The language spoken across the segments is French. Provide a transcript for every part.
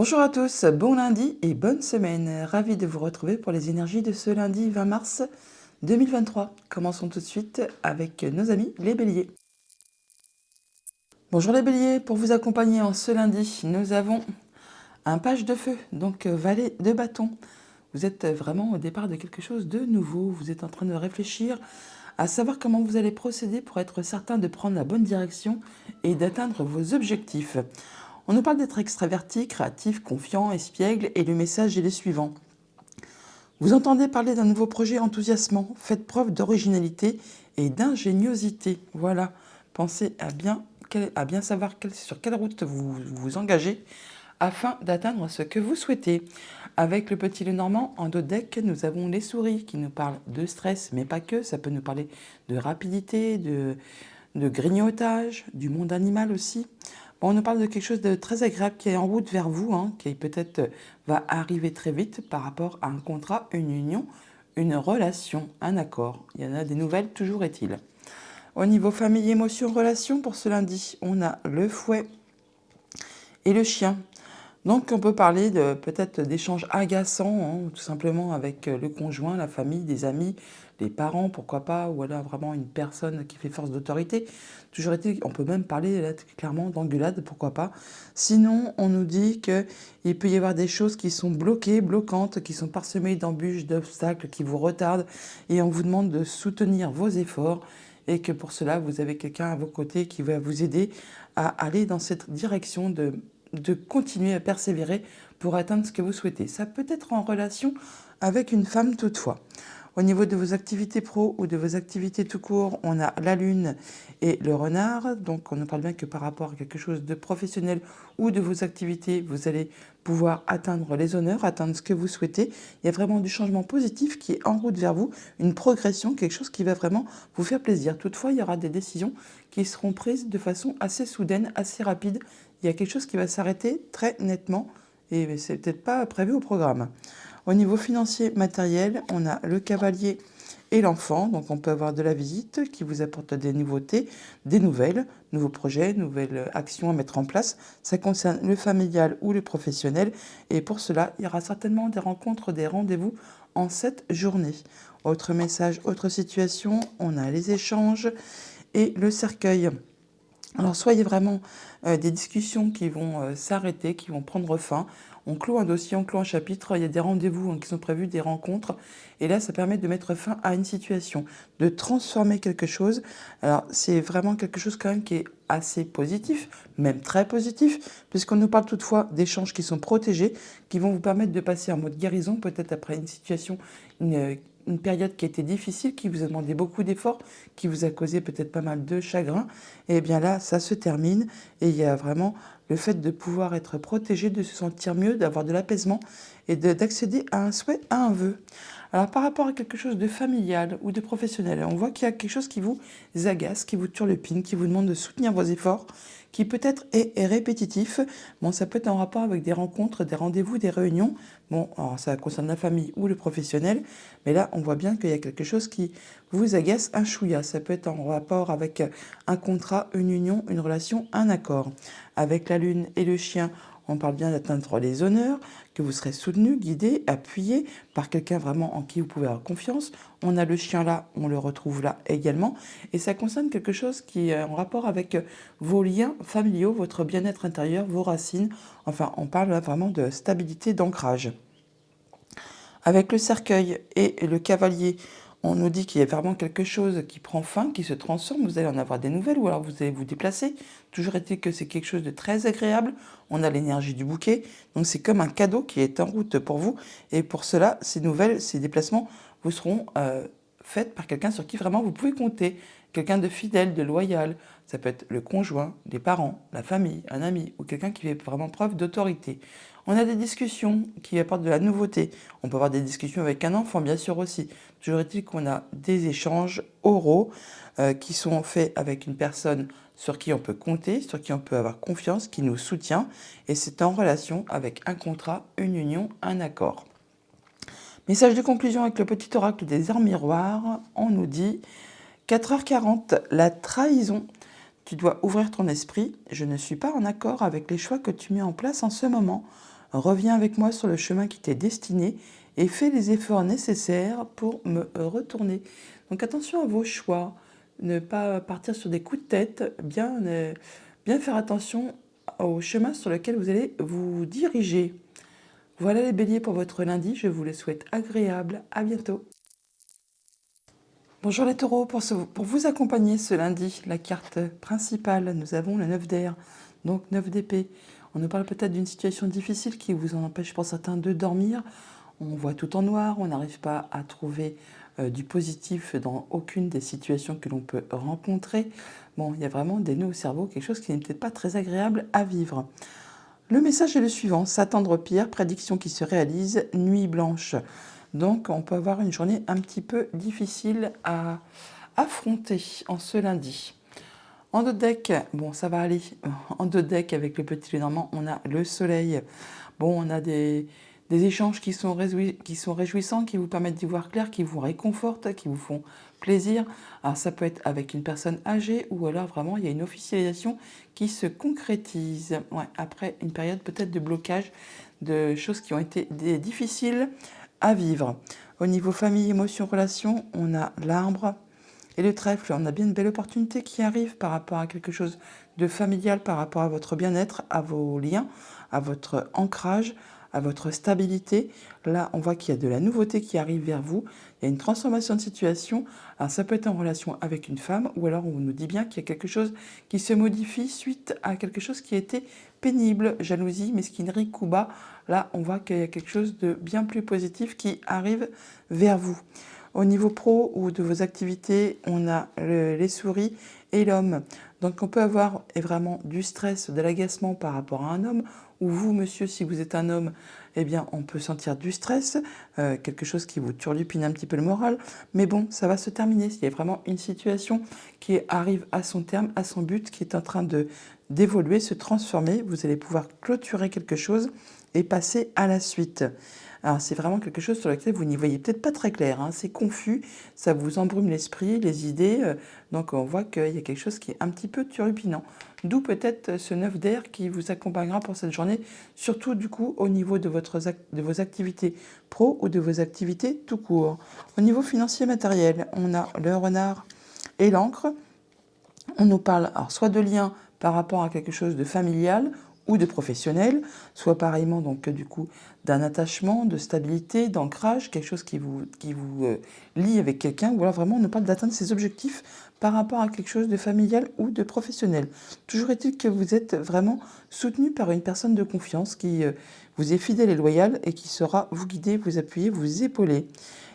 Bonjour à tous, bon lundi et bonne semaine. Ravi de vous retrouver pour les énergies de ce lundi 20 mars 2023. Commençons tout de suite avec nos amis les béliers. Bonjour les béliers, pour vous accompagner en ce lundi, nous avons un page de feu, donc valet de bâton. Vous êtes vraiment au départ de quelque chose de nouveau, vous êtes en train de réfléchir à savoir comment vous allez procéder pour être certain de prendre la bonne direction et d'atteindre vos objectifs. On nous parle d'être extraverti, créatif, confiant, espiègle, et le message est le suivant. Vous entendez parler d'un nouveau projet enthousiasmant, faites preuve d'originalité et d'ingéniosité. Voilà, pensez à bien savoir sur quelle route vous vous engagez afin d'atteindre ce que vous souhaitez. Avec le petit Lenormand, en dos de deck, nous avons les souris qui nous parlent de stress, mais pas que, ça peut nous parler de rapidité, de grignotage, du monde animal aussi. Bon, on nous parle de quelque chose de très agréable qui est en route vers vous, qui peut-être va arriver très vite par rapport à un contrat, une union, une relation, un accord. Il y en a des nouvelles, toujours est-il. Au niveau famille, émotion, relation, pour ce lundi, on a le fouet et le chien. Donc on peut parler de peut-être d'échanges agaçants, tout simplement avec le conjoint, la famille, des amis, les parents, pourquoi pas, ou alors vraiment une personne qui fait force d'autorité. Toujours été, on peut même parler là, clairement d'engueulade, pourquoi pas. Sinon, on nous dit qu'il peut y avoir des choses qui sont bloquées, bloquantes, qui sont parsemées d'embûches, d'obstacles, qui vous retardent, et on vous demande de soutenir vos efforts, et que pour cela, vous avez quelqu'un à vos côtés qui va vous aider à aller dans cette direction de continuer à persévérer pour atteindre ce que vous souhaitez. Ça peut être en relation avec une femme toutefois. Au niveau de vos activités pro ou de vos activités tout court, on a la lune et le renard. Donc on ne parle bien que par rapport à quelque chose de professionnel ou de vos activités, vous allez pouvoir atteindre les honneurs, atteindre ce que vous souhaitez. Il y a vraiment du changement positif qui est en route vers vous, une progression, quelque chose qui va vraiment vous faire plaisir. Toutefois, il y aura des décisions qui seront prises de façon assez soudaine, assez rapide. Il y a quelque chose qui va s'arrêter très nettement et c'est peut-être pas prévu au programme. Au niveau financier, matériel, on a le cavalier et l'enfant. Donc on peut avoir de la visite qui vous apporte des nouveautés, des nouvelles, nouveaux projets, nouvelles actions à mettre en place. Ça concerne le familial ou le professionnel. Et pour cela, il y aura certainement des rencontres, des rendez-vous en cette journée. Autre message, autre situation, on a les échanges et le cercueil. Alors soyez vraiment des discussions qui vont s'arrêter, qui vont prendre fin. On clôt un dossier, on clôt un chapitre, il y a des rendez-vous qui sont prévus, des rencontres. Et là, ça permet de mettre fin à une situation, de transformer quelque chose. Alors c'est vraiment quelque chose quand même qui est assez positif, même très positif, puisqu'on nous parle toutefois d'échanges qui sont protégés, qui vont vous permettre de passer en mode guérison, peut-être après une situation, une période qui a été difficile, qui vous a demandé beaucoup d'efforts, qui vous a causé peut-être pas mal de chagrin. Et bien là, ça se termine et il y a vraiment le fait de pouvoir être protégé, de se sentir mieux, d'avoir de l'apaisement et d'accéder à un souhait, à un vœu. Alors par rapport à quelque chose de familial ou de professionnel, on voit qu'il y a quelque chose qui vous agace, qui vous turlupine, qui vous demande de soutenir vos efforts, qui peut-être est répétitif. Bon, ça peut être en rapport avec des rencontres, des rendez-vous, des réunions. Bon, alors ça concerne la famille ou le professionnel, mais là, on voit bien qu'il y a quelque chose qui vous agace un chouïa. Ça peut être en rapport avec un contrat, une union, une relation, un accord. Avec la lune et le chien, on parle bien d'atteindre les honneurs, que vous serez soutenu, guidé, appuyé par quelqu'un vraiment en qui vous pouvez avoir confiance. On a le chien là, on le retrouve là également. Et ça concerne quelque chose qui est en rapport avec vos liens familiaux, votre bien-être intérieur, vos racines. Enfin, on parle là vraiment de stabilité, d'ancrage. Avec le cercueil et le cavalier, on nous dit qu'il y a vraiment quelque chose qui prend fin, qui se transforme, vous allez en avoir des nouvelles ou alors vous allez vous déplacer. Toujours est-il que c'est quelque chose de très agréable, on a l'énergie du bouquet, donc c'est comme un cadeau qui est en route pour vous. Et pour cela, ces nouvelles, ces déplacements vous seront faites par quelqu'un sur qui vraiment vous pouvez compter. Quelqu'un de fidèle, de loyal, ça peut être le conjoint, les parents, la famille, un ami ou quelqu'un qui fait vraiment preuve d'autorité. On a des discussions qui apportent de la nouveauté. On peut avoir des discussions avec un enfant, bien sûr aussi. Toujours est-il qu'on a des échanges oraux qui sont faits avec une personne sur qui on peut compter, sur qui on peut avoir confiance, qui nous soutient. Et c'est en relation avec un contrat, une union, un accord. Message de conclusion avec le petit oracle des arts miroirs. On nous dit 4h40, la trahison. Tu dois ouvrir ton esprit. Je ne suis pas en accord avec les choix que tu mets en place en ce moment. reviens avec moi sur le chemin qui t'est destiné et fais les efforts nécessaires pour me retourner. Donc attention à vos choix, ne pas partir sur des coups de tête, bien faire attention au chemin sur lequel vous allez vous diriger. Voilà les béliers pour votre lundi, je vous le souhaite agréable, à bientôt. Bonjour les taureaux, pour vous accompagner ce lundi, la carte principale, nous avons le 9 d'air, donc 9 d'épée. On nous parle peut-être d'une situation difficile qui vous en empêche pour certains de dormir. On voit tout en noir, on n'arrive pas à trouver du positif dans aucune des situations que l'on peut rencontrer. Bon, il y a vraiment des nœuds au cerveau, quelque chose qui n'est peut-être pas très agréable à vivre. Le message est le suivant, s'attendre pire, prédiction qui se réalise, nuit blanche. Donc on peut avoir une journée un petit peu difficile à affronter en ce lundi. En dos de deck, bon ça va aller. En dos de deck avec le petit Lénormand, on a le soleil. Bon, on a des échanges qui sont réjouissants, qui vous permettent d'y voir clair, qui vous réconfortent, qui vous font plaisir. Alors ça peut être avec une personne âgée ou alors vraiment il y a une officialisation qui se concrétise. Ouais, après une période peut-être de blocage, de choses qui ont été difficiles à vivre. Au niveau famille, émotions, relations, on a l'arbre et le trèfle. On a bien une belle opportunité qui arrive par rapport à quelque chose de familial, par rapport à votre bien-être, à vos liens, à votre ancrage, à votre stabilité. Là, on voit qu'il y a de la nouveauté qui arrive vers vous. Il y a une transformation de situation. Alors, ça peut être en relation avec une femme ou alors on nous dit bien qu'il y a quelque chose qui se modifie suite à quelque chose qui a été pénible, jalousie, mesquinerie, coup bas. Là, on voit qu'il y a quelque chose de bien plus positif qui arrive vers vous. Au niveau pro ou de vos activités, on a les souris et l'homme. Donc on peut avoir vraiment du stress, de l'agacement par rapport à un homme, ou vous, monsieur, si vous êtes un homme, eh bien on peut sentir du stress, quelque chose qui vous turlupine un petit peu le moral, mais bon, ça va se terminer. Il y a vraiment une situation qui arrive à son terme, à son but, qui est en train d'évoluer, se transformer. Vous allez pouvoir clôturer quelque chose et passer à la suite. Alors c'est vraiment quelque chose sur lequel vous n'y voyez peut-être pas très clair, hein. C'est confus, ça vous embrume l'esprit, les idées, donc on voit qu'il y a quelque chose qui est un petit peu turlupinant. D'où peut-être ce 9 d'air qui vous accompagnera pour cette journée, surtout du coup au niveau de vos activités pro ou de vos activités tout court. Au niveau financier matériel, on a le renard et l'encre. On nous parle alors soit de liens par rapport à quelque chose de familial ou de professionnel, soit pareillement donc du coup d'un attachement, de stabilité, d'ancrage, quelque chose qui vous lie avec quelqu'un, ou alors vraiment on nous parle d'atteindre ses objectifs par rapport à quelque chose de familial ou de professionnel. Toujours est-il que vous êtes vraiment soutenu par une personne de confiance qui vous est fidèle et loyale et qui saura vous guider, vous appuyer, vous épauler.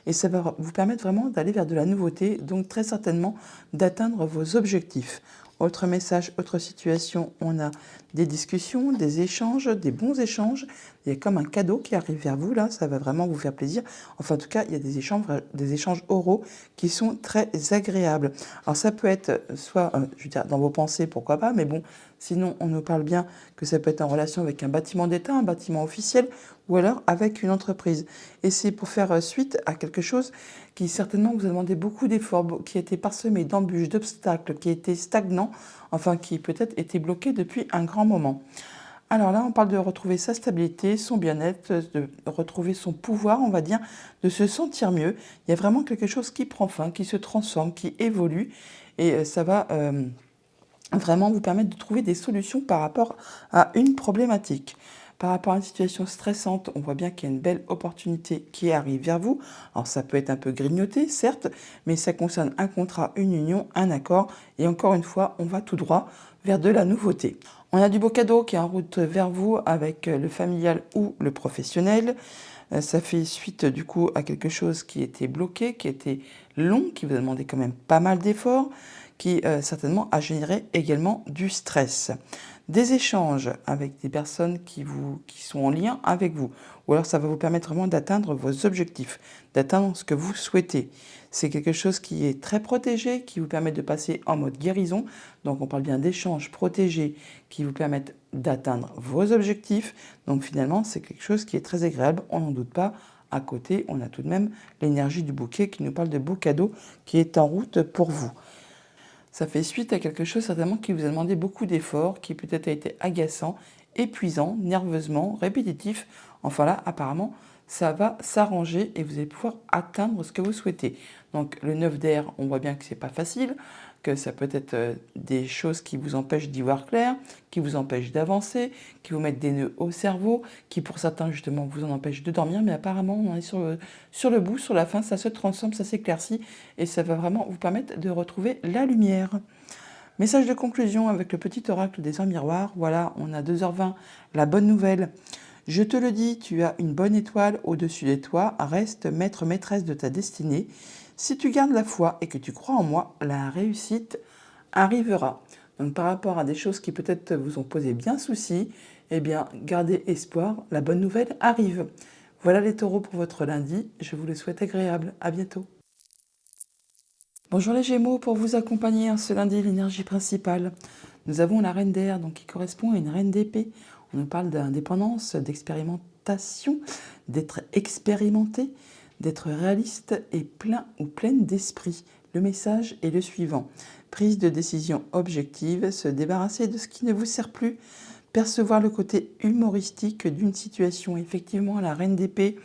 Et ça va vous permettre vraiment d'aller vers de la nouveauté, donc très certainement d'atteindre vos objectifs. Autre message, autre situation, on a des discussions, des échanges, des bons échanges. Il y a comme un cadeau qui arrive vers vous, là, ça va vraiment vous faire plaisir. Enfin, en tout cas, il y a des échanges oraux qui sont très agréables. Alors, ça peut être soit, je veux dire, dans vos pensées, pourquoi pas, mais bon, sinon, on nous parle bien que ça peut être en relation avec un bâtiment d'État, un bâtiment officiel, ou alors avec une entreprise. Et c'est pour faire suite à quelque chose qui certainement vous a demandé beaucoup d'efforts, qui a été parsemé d'embûches, d'obstacles, qui a été stagnant, enfin qui peut-être était bloqué depuis un grand moment. Alors là, on parle de retrouver sa stabilité, son bien-être, de retrouver son pouvoir, on va dire, de se sentir mieux. Il y a vraiment quelque chose qui prend fin, qui se transforme, qui évolue, et ça va vraiment vous permettre de trouver des solutions par rapport à une problématique. Par rapport à une situation stressante, on voit bien qu'il y a une belle opportunité qui arrive vers vous. Alors ça peut être un peu grignoté, certes, mais ça concerne un contrat, une union, un accord. Et encore une fois, on va tout droit vers de la nouveauté. On a du beau cadeau qui est en route vers vous avec le familial ou le professionnel. Ça fait suite du coup à quelque chose qui était bloqué, qui était long, qui vous a demandé quand même pas mal d'efforts, qui certainement a généré également du stress. Des échanges avec des personnes qui sont en lien avec vous. Ou alors ça va vous permettre vraiment d'atteindre vos objectifs, d'atteindre ce que vous souhaitez. C'est quelque chose qui est très protégé, qui vous permet de passer en mode guérison. Donc on parle bien d'échanges protégés qui vous permettent d'atteindre vos objectifs. Donc finalement, c'est quelque chose qui est très agréable, on n'en doute pas. À côté, on a tout de même l'énergie du bouquet qui nous parle de beaux cadeaux qui est en route pour vous. Ça fait suite à quelque chose certainement qui vous a demandé beaucoup d'efforts, qui peut-être a été agaçant épuisant, nerveusement, répétitif. Enfin là, apparemment, ça va s'arranger et vous allez pouvoir atteindre ce que vous souhaitez. Donc le 9 d'air, on voit bien que c'est pas facile, que ça peut être des choses qui vous empêchent d'y voir clair, qui vous empêchent d'avancer, qui vous mettent des nœuds au cerveau, qui pour certains justement vous en empêchent de dormir, mais apparemment on en est sur le bout, sur la fin, ça se transforme, ça s'éclaircit et ça va vraiment vous permettre de retrouver la lumière. Message de conclusion avec le petit oracle des heures miroirs. Voilà, on a 2h20, la bonne nouvelle. Je te le dis, tu as une bonne étoile au-dessus de toi, reste maître, maîtresse de ta destinée. Si tu gardes la foi et que tu crois en moi, la réussite arrivera. Donc par rapport à des choses qui peut-être vous ont posé bien souci, eh bien gardez espoir, la bonne nouvelle arrive. Voilà les taureaux pour votre lundi, je vous le souhaite agréable, à bientôt. Bonjour les Gémeaux, pour vous accompagner ce lundi, l'énergie principale. Nous avons la reine d'air, donc qui correspond à une reine d'épée. On nous parle d'indépendance, d'expérimentation, d'être expérimenté, d'être réaliste et plein ou pleine d'esprit. Le message est le suivant. Prise de décision objective, se débarrasser de ce qui ne vous sert plus, percevoir le côté humoristique d'une situation. Effectivement, la reine d'épée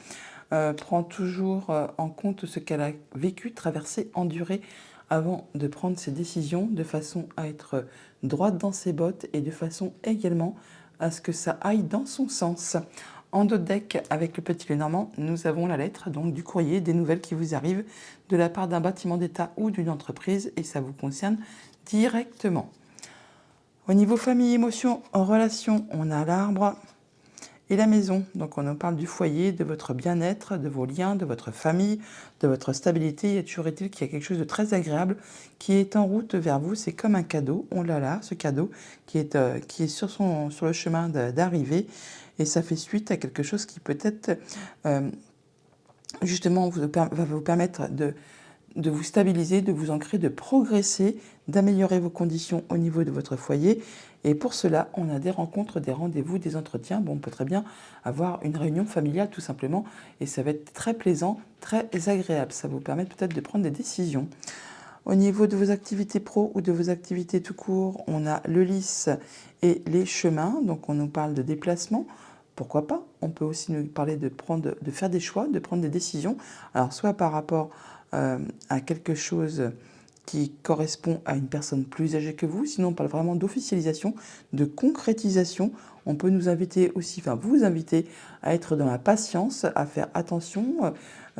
prend toujours en compte ce qu'elle a vécu, traversé, enduré avant de prendre ses décisions, de façon à être droite dans ses bottes et de façon également à ce que ça aille dans son sens. En dos de deck, avec le petit Lenormand, nous avons la lettre donc du courrier, des nouvelles qui vous arrivent de la part d'un bâtiment d'État ou d'une entreprise et ça vous concerne directement. Au niveau famille, émotion, en relation, on a l'arbre et la maison. Donc on nous parle du foyer, de votre bien-être, de vos liens, de votre famille, de votre stabilité. Et toujours est-il qu'il y a quelque chose de très agréable qui est en route vers vous. C'est comme un cadeau. On l'a là, ce cadeau qui est sur le chemin d'arrivée. Et ça fait suite à quelque chose qui peut-être justement va vous permettre de vous stabiliser, de vous ancrer, de progresser, d'améliorer vos conditions au niveau de votre foyer. Et pour cela, on a des rencontres, des rendez-vous, des entretiens. Bon, on peut très bien avoir une réunion familiale tout simplement et ça va être très plaisant, très agréable. Ça va vous permettre peut-être de prendre des décisions. Au niveau de vos activités pro ou de vos activités tout court, on a le lys et les chemins. Donc on nous parle de déplacement. Pourquoi pas? On peut aussi nous parler de faire des choix, de prendre des décisions. Alors soit par rapport à quelque chose qui correspond à une personne plus âgée que vous. Sinon, on parle vraiment d'officialisation, de concrétisation. On peut nous inviter aussi, enfin vous inviter à être dans la patience, à faire attention,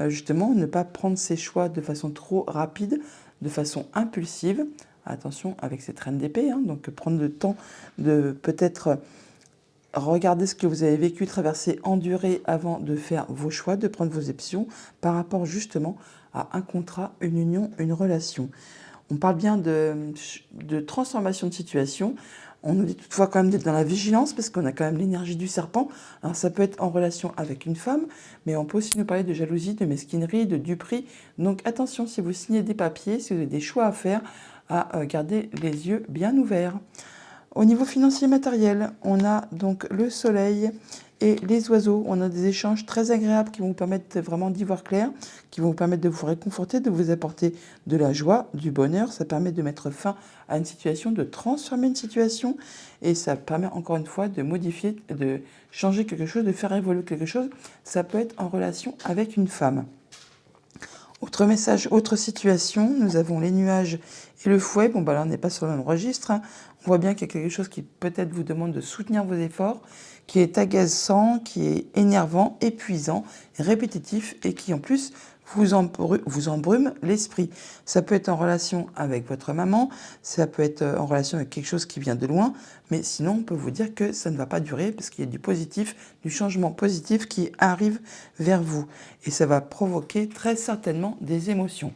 justement, ne pas prendre ses choix de façon trop rapide, de façon impulsive. Attention avec cette reine d'épée, hein, donc prendre le temps de peut-être regarder ce que vous avez vécu, traversé, enduré avant de faire vos choix, de prendre vos options par rapport justement à un contrat, une union, une relation. On parle bien de transformation de situation. On nous dit toutefois quand même d'être dans la vigilance parce qu'on a quand même l'énergie du serpent. Alors ça peut être en relation avec une femme, mais on peut aussi nous parler de jalousie, de mesquinerie, de duperie. Donc attention, si vous signez des papiers, si vous avez des choix à faire, à garder les yeux bien ouverts. Au niveau financier matériel, on a donc le soleil et les oiseaux. On a des échanges très agréables qui vont vous permettre vraiment d'y voir clair, qui vont vous permettre de vous réconforter, de vous apporter de la joie, du bonheur. Ça permet de mettre fin à une situation, de transformer une situation et ça permet encore une fois de modifier, de changer quelque chose, de faire évoluer quelque chose. Ça peut être en relation avec une femme. Autre message, autre situation, nous avons les nuages et le fouet. Bon, là, on n'est pas sur le même registre. Hein. On voit bien qu'il y a quelque chose qui peut-être vous demande de soutenir vos efforts, qui est agaçant, qui est énervant, épuisant, répétitif et qui en plus vous embrume l'esprit. Ça peut être en relation avec votre maman, ça peut être en relation avec quelque chose qui vient de loin, mais sinon on peut vous dire que ça ne va pas durer parce qu'il y a du positif, du changement positif qui arrive vers vous. Et ça va provoquer très certainement des émotions.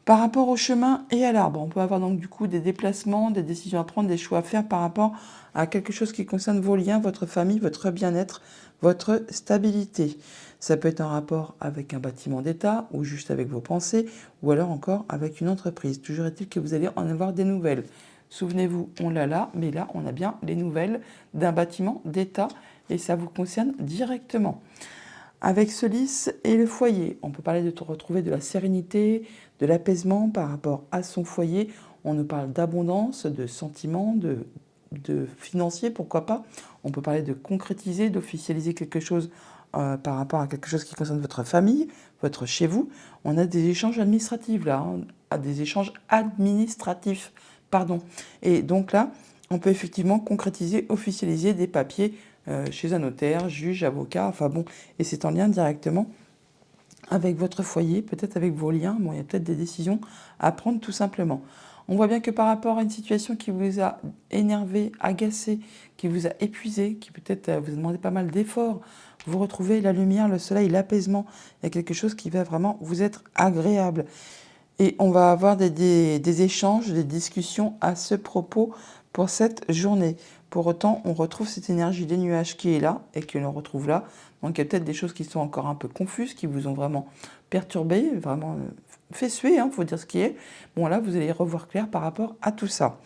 Par rapport au chemin et à l'arbre, on peut avoir donc du coup des déplacements, des décisions à prendre, des choix à faire par rapport à quelque chose qui concerne vos liens, votre famille, votre bien-être, votre stabilité. Ça peut être en rapport avec un bâtiment d'État ou juste avec vos pensées ou alors encore avec une entreprise. Toujours est-il que vous allez en avoir des nouvelles. Souvenez-vous, on l'a là, mais là on a bien les nouvelles d'un bâtiment d'État et ça vous concerne directement. Avec ce lys et le foyer, on peut parler de retrouver de la sérénité, de l'apaisement par rapport à son foyer. On nous parle d'abondance, de sentiments, de financier, pourquoi pas. On peut parler de concrétiser, d'officialiser quelque chose par rapport à quelque chose qui concerne votre famille, votre chez vous. On a des échanges administratifs là, des échanges administratifs, pardon. Et donc là, on peut effectivement concrétiser, officialiser des papiers chez un notaire, juge, avocat, enfin bon, et c'est en lien directement avec votre foyer, peut-être avec vos liens. Bon, il y a peut-être des décisions à prendre tout simplement. On voit bien que par rapport à une situation qui vous a énervé, agacé, qui vous a épuisé, qui peut-être vous a demandé pas mal d'efforts, vous retrouvez la lumière, le soleil, l'apaisement. Il y a quelque chose qui va vraiment vous être agréable. Et on va avoir des échanges, des discussions à ce propos pour cette journée. Pour autant, on retrouve cette énergie des nuages qui est là et que l'on retrouve là. Donc il y a peut-être des choses qui sont encore un peu confuses, qui vous ont vraiment perturbé, vraiment fait suer, il faut dire ce qui est. Bon là, vous allez revoir clair par rapport à tout ça.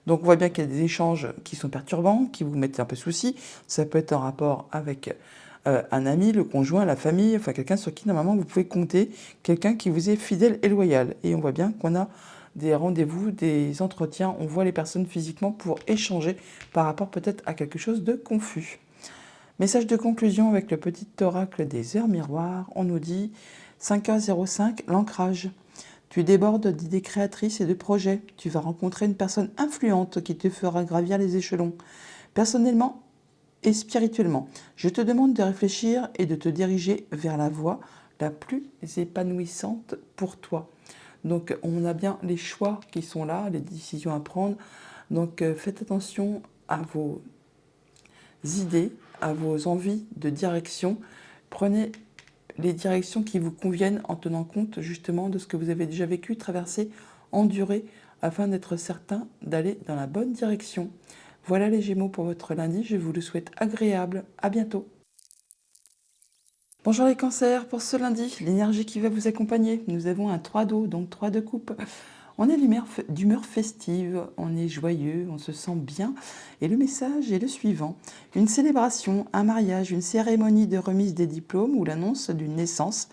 Donc on voit bien qu'il y a des échanges qui sont perturbants, qui vous mettent un peu souci. Ça peut être en rapport avec un ami, le conjoint, la famille, enfin quelqu'un sur qui normalement vous pouvez compter, quelqu'un qui vous est fidèle et loyal. Et on voit bien qu'on a des rendez-vous, des entretiens, on voit les personnes physiquement pour échanger par rapport peut-être à quelque chose de confus. Message de conclusion avec le petit oracle des heures miroirs, on nous dit 5h05, l'ancrage. Tu débordes d'idées créatrices et de projets. Tu vas rencontrer une personne influente qui te fera gravir les échelons. Personnellement et spirituellement, je te demande de réfléchir et de te diriger vers la voie la plus épanouissante pour toi. Donc on a bien les choix qui sont là, les décisions à prendre. Donc faites attention à vos idées, à vos envies de direction. Prenez les directions qui vous conviennent en tenant compte justement de ce que vous avez déjà vécu, traversé, enduré, afin d'être certain d'aller dans la bonne direction. Voilà les Gémeaux pour votre lundi, je vous le souhaite agréable. À bientôt. Bonjour les cancers, pour ce lundi, l'énergie qui va vous accompagner. Nous avons un 3 d'eau, donc 3 de coupe. On est d'humeur festive, on est joyeux, on se sent bien. Et le message est le suivant. Une célébration, un mariage, une cérémonie de remise des diplômes ou l'annonce d'une naissance.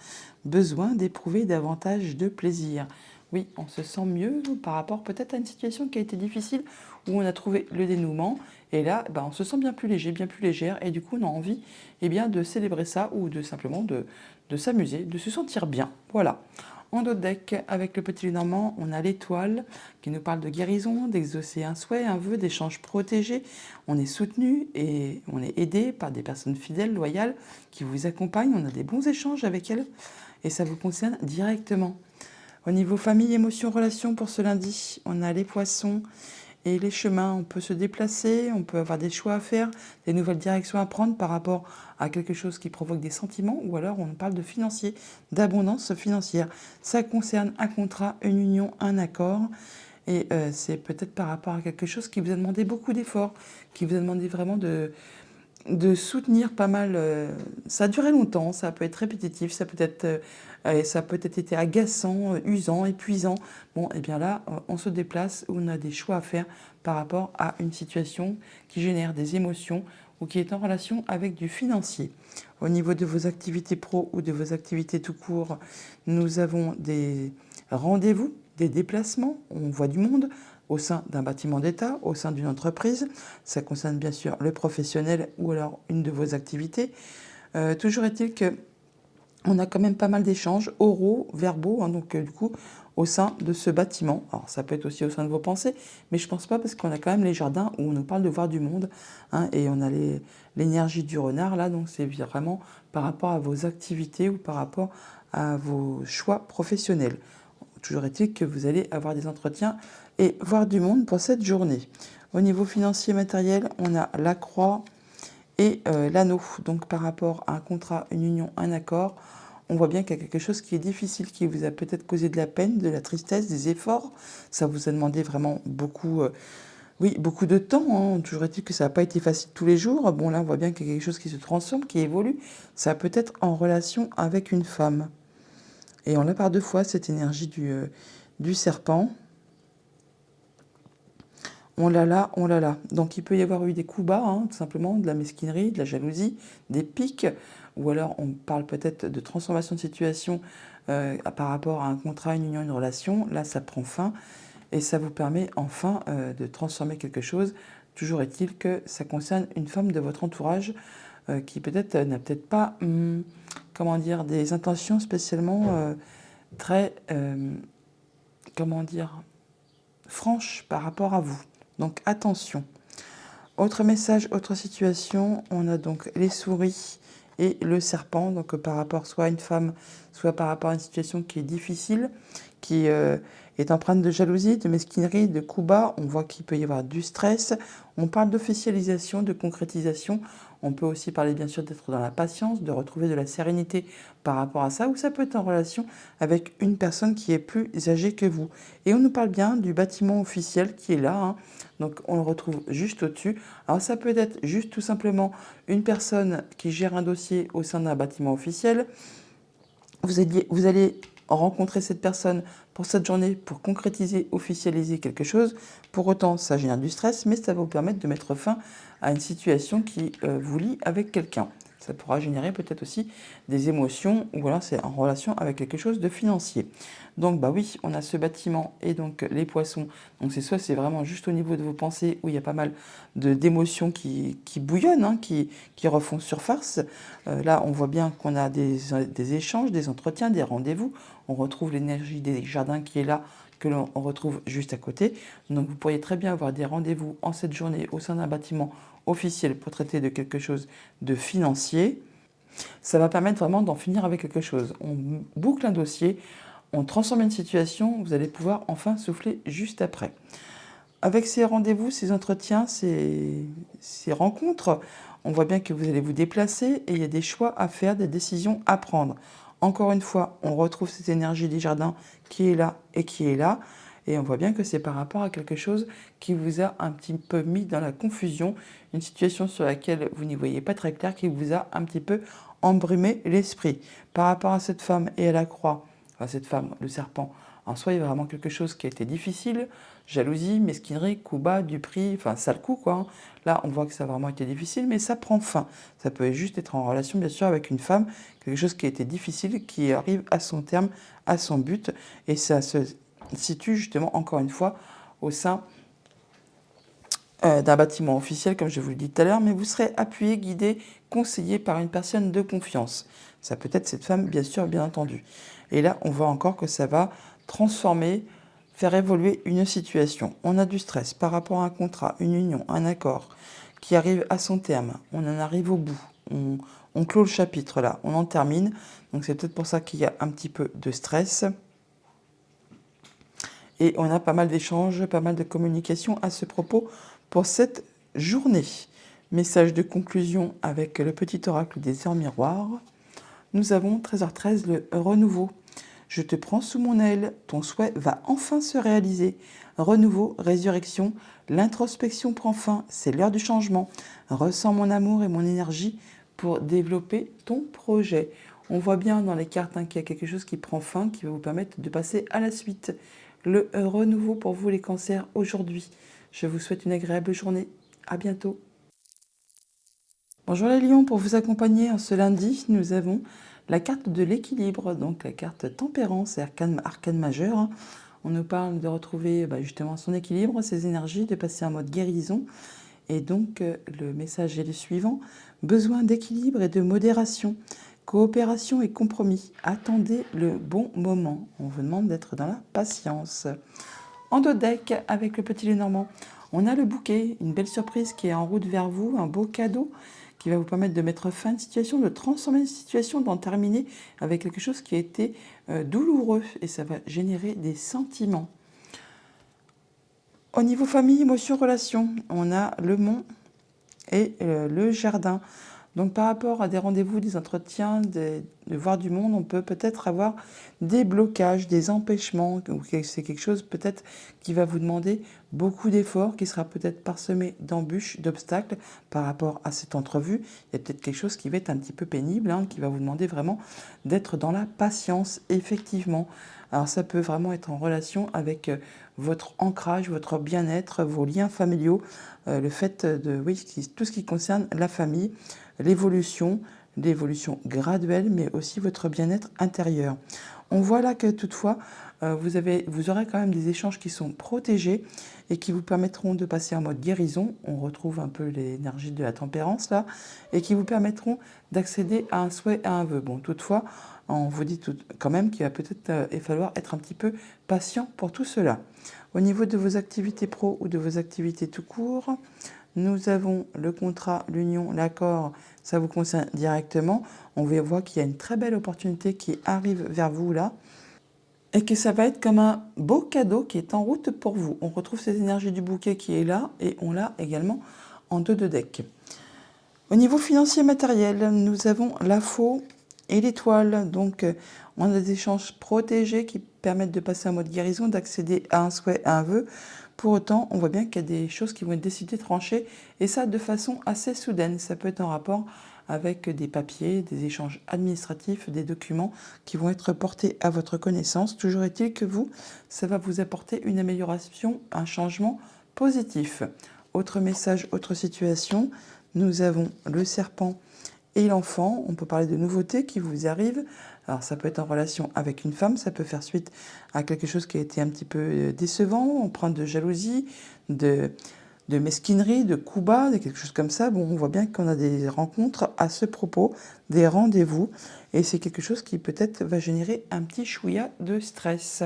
Besoin d'éprouver davantage de plaisir. Oui, on se sent mieux par rapport peut-être à une situation qui a été difficile où on a trouvé le dénouement. Et là, on se sent bien plus léger, bien plus légère. Et du coup, on a envie de célébrer ça ou de simplement de s'amuser, de se sentir bien. Voilà. En dos de deck, avec le petit Lenormand, on a l'étoile qui nous parle de guérison, d'exaucer un souhait, un vœu, d'échange protégé. On est soutenu et on est aidé par des personnes fidèles, loyales, qui vous accompagnent. On a des bons échanges avec elles et ça vous concerne directement. Au niveau famille, émotions, relations, pour ce lundi, on a les poissons et les chemins. On peut se déplacer, on peut avoir des choix à faire, des nouvelles directions à prendre par rapport à quelque chose qui provoque des sentiments, ou alors on parle de financier, d'abondance financière. Ça concerne un contrat, une union, un accord. Et c'est peut-être par rapport à quelque chose qui vous a demandé beaucoup d'efforts, qui vous a demandé vraiment de soutenir pas mal. Ça a duré longtemps, ça peut être répétitif, ça peut être été agaçant, usant, épuisant. Bon, et bien là, on se déplace, où on a des choix à faire par rapport à une situation qui génère des émotions ou qui est en relation avec du financier. Au niveau de vos activités pro ou de vos activités tout court, nous avons des rendez-vous, des déplacements, on voit du monde au sein d'un bâtiment d'État, au sein d'une entreprise. Ça concerne bien sûr le professionnel ou alors une de vos activités. Toujours est-il que on a quand même pas mal d'échanges oraux, verbaux, donc du coup, au sein de ce bâtiment. Alors ça peut être aussi au sein de vos pensées, mais je pense pas parce qu'on a quand même les jardins où on nous parle de voir du monde, et on a l'énergie du renard là, donc c'est vraiment par rapport à vos activités ou par rapport à vos choix professionnels. Toujours est-il que vous allez avoir des entretiens et voir du monde pour cette journée. Au niveau financier matériel, on a la croix et l'anneau. Donc par rapport à un contrat, une union, un accord, on voit bien qu'il y a quelque chose qui est difficile, qui vous a peut-être causé de la peine, de la tristesse, des efforts. Ça vous a demandé vraiment beaucoup, beaucoup de temps. Toujours est-il que ça n'a pas été facile tous les jours. Bon là, on voit bien qu'il y a quelque chose qui se transforme, qui évolue. Ça peut être en relation avec une femme. Et on a par deux fois cette énergie du serpent. On l'a là, on l'a là. Donc il peut y avoir eu des coups bas, tout simplement, de la mesquinerie, de la jalousie, des pics, ou alors on parle peut-être de transformation de situation par rapport à un contrat, une union, une relation. Là, ça prend fin et ça vous permet enfin de transformer quelque chose, Toujours est-il que ça concerne une femme de votre entourage qui peut-être n'a peut-être pas, comment dire, des intentions spécialement très, comment dire, franches par rapport à vous. Donc attention. Autre message, autre situation, on a donc les souris et le serpent, donc par rapport soit à une femme, soit par rapport à une situation qui est difficile, qui est empreinte de jalousie, de mesquinerie, de coups bas. On voit qu'il peut y avoir du stress. On parle d'officialisation, de concrétisation. On peut aussi parler bien sûr d'être dans la patience, de retrouver de la sérénité par rapport à ça, ou ça peut être en relation avec une personne qui est plus âgée que vous. Et on nous parle bien du bâtiment officiel qui est là, hein. Donc on le retrouve juste au-dessus. Alors ça peut être juste tout simplement une personne qui gère un dossier au sein d'un bâtiment officiel. Vous allez rencontrer cette personne pour cette journée pour concrétiser, officialiser quelque chose. Pour autant, ça génère du stress, mais ça va vous permettre de mettre fin à une situation qui vous lie avec quelqu'un. Ça pourra générer peut-être aussi des émotions ou alors c'est en relation avec quelque chose de financier. Donc bah oui, on a ce bâtiment et donc les poissons. Donc c'est soit c'est vraiment juste au niveau de vos pensées où il y a pas mal d'émotions qui bouillonnent, hein, qui refont surface. Là, on voit bien qu'on a des échanges, des entretiens, des rendez-vous. On retrouve l'énergie des jardins qui est là, que l'on retrouve juste à côté. Donc vous pourriez très bien avoir des rendez-vous en cette journée au sein d'un bâtiment officiel pour traiter de quelque chose de financier. Ça va permettre vraiment d'en finir avec quelque chose. On boucle un dossier, on transforme une situation, vous allez pouvoir enfin souffler juste après. Avec ces rendez-vous, ces entretiens, ces rencontres, on voit bien que vous allez vous déplacer et il y a des choix à faire, des décisions à prendre. Encore une fois, on retrouve cette énergie des jardins qui est là et qui est là. Et on voit bien que c'est par rapport à quelque chose qui vous a un petit peu mis dans la confusion, une situation sur laquelle vous n'y voyez pas très clair, qui vous a un petit peu embrumé l'esprit. Par rapport à cette femme et à la croix, enfin cette femme, le serpent, en soi, il y a vraiment quelque chose qui a été difficile, jalousie, mesquinerie, coup bas, du prix, enfin sale coup quoi, hein. Là, on voit que ça a vraiment été difficile, mais ça prend fin. Ça peut juste être en relation, bien sûr, avec une femme, quelque chose qui a été difficile, qui arrive à son terme, à son but, et ça se situe justement, encore une fois, au sein d'un bâtiment officiel, comme je vous le dis tout à l'heure, mais vous serez appuyé, guidé, conseillé par une personne de confiance. Ça peut être cette femme, bien sûr, bien entendu. Et là, on voit encore que ça va transformer, faire évoluer une situation. On a du stress par rapport à un contrat, une union, un accord qui arrive à son terme. On en arrive au bout. On clôt le chapitre là, on en termine. Donc c'est peut-être pour ça qu'il y a un petit peu de stress. Et on a pas mal d'échanges, pas mal de communication à ce propos pour cette journée. Message de conclusion avec le petit oracle des heures miroirs. Nous avons 13h13, le renouveau. Je te prends sous mon aile, ton souhait va enfin se réaliser. Renouveau, résurrection, l'introspection prend fin, c'est l'heure du changement. Ressens mon amour et mon énergie pour développer ton projet. On voit bien dans les cartes hein, qu'il y a quelque chose qui prend fin, qui va vous permettre de passer à la suite. Le renouveau pour vous les cancers aujourd'hui. Je vous souhaite une agréable journée. À bientôt. Bonjour les lions, pour vous accompagner en ce lundi, nous avons la carte de l'équilibre, donc la carte tempérance et arcane majeur. Hein. On nous parle de retrouver justement son équilibre, ses énergies, de passer en mode guérison. Et donc le message est le suivant, besoin d'équilibre et de modération, coopération et compromis. Attendez le bon moment. On vous demande d'être dans la patience. En dos deck, avec le petit Lénormand, on a le bouquet, une belle surprise qui est en route vers vous, un beau cadeau qui va vous permettre de mettre fin à une situation, de transformer une situation, d'en terminer avec quelque chose qui a été douloureux et ça va générer des sentiments. Au niveau famille, émotions, relations, on a le mont et le jardin. Donc par rapport à des rendez-vous, des entretiens, de voir du monde, on peut peut-être avoir des blocages, des empêchements, ou c'est quelque chose peut-être qui va vous demander beaucoup d'efforts, qui sera peut-être parsemé d'embûches, d'obstacles par rapport à cette entrevue. Il y a peut-être quelque chose qui va être un petit peu pénible, hein, qui va vous demander vraiment d'être dans la patience, effectivement. Alors ça peut vraiment être en relation avec votre ancrage, votre bien-être, vos liens familiaux, le fait de, oui, tout ce qui concerne la famille, l'évolution, l'évolution graduelle, mais aussi votre bien-être intérieur. On voit là que toutefois, vous aurez quand même des échanges qui sont protégés et qui vous permettront de passer en mode guérison. On retrouve un peu l'énergie de la tempérance là, et qui vous permettront d'accéder à un souhait, à un vœu. Bon, toutefois, on vous dit quand même qu'il va peut-être falloir être un petit peu patient pour tout cela. Au niveau de vos activités pro ou de vos activités tout court, nous avons le contrat, l'union, l'accord, ça vous concerne directement. On voit qu'il y a une très belle opportunité qui arrive vers vous là et que ça va être comme un beau cadeau qui est en route pour vous. On retrouve cette énergie du bouquet qui est là et on l'a également en 2 de deck. Au niveau financier matériel, nous avons la faux et l'étoile. Donc, on a des échanges protégés qui permettent de passer en mode guérison, d'accéder à un souhait, à un vœu. Pour autant, on voit bien qu'il y a des choses qui vont être décidées, tranchées, et ça de façon assez soudaine. Ça peut être en rapport avec des papiers, des échanges administratifs, des documents qui vont être portés à votre connaissance. Toujours est-il que vous, ça va vous apporter une amélioration, un changement positif. Autre message, autre situation, nous avons le serpent et l'enfant. On peut parler de nouveautés qui vous arrivent. Alors ça peut être en relation avec une femme, ça peut faire suite à quelque chose qui a été un petit peu décevant, empreint de jalousie, de mesquinerie, de coups bas, de quelque chose comme ça. Bon, on voit bien qu'on a des rencontres à ce propos, des rendez-vous, et c'est quelque chose qui peut-être va générer un petit chouïa de stress.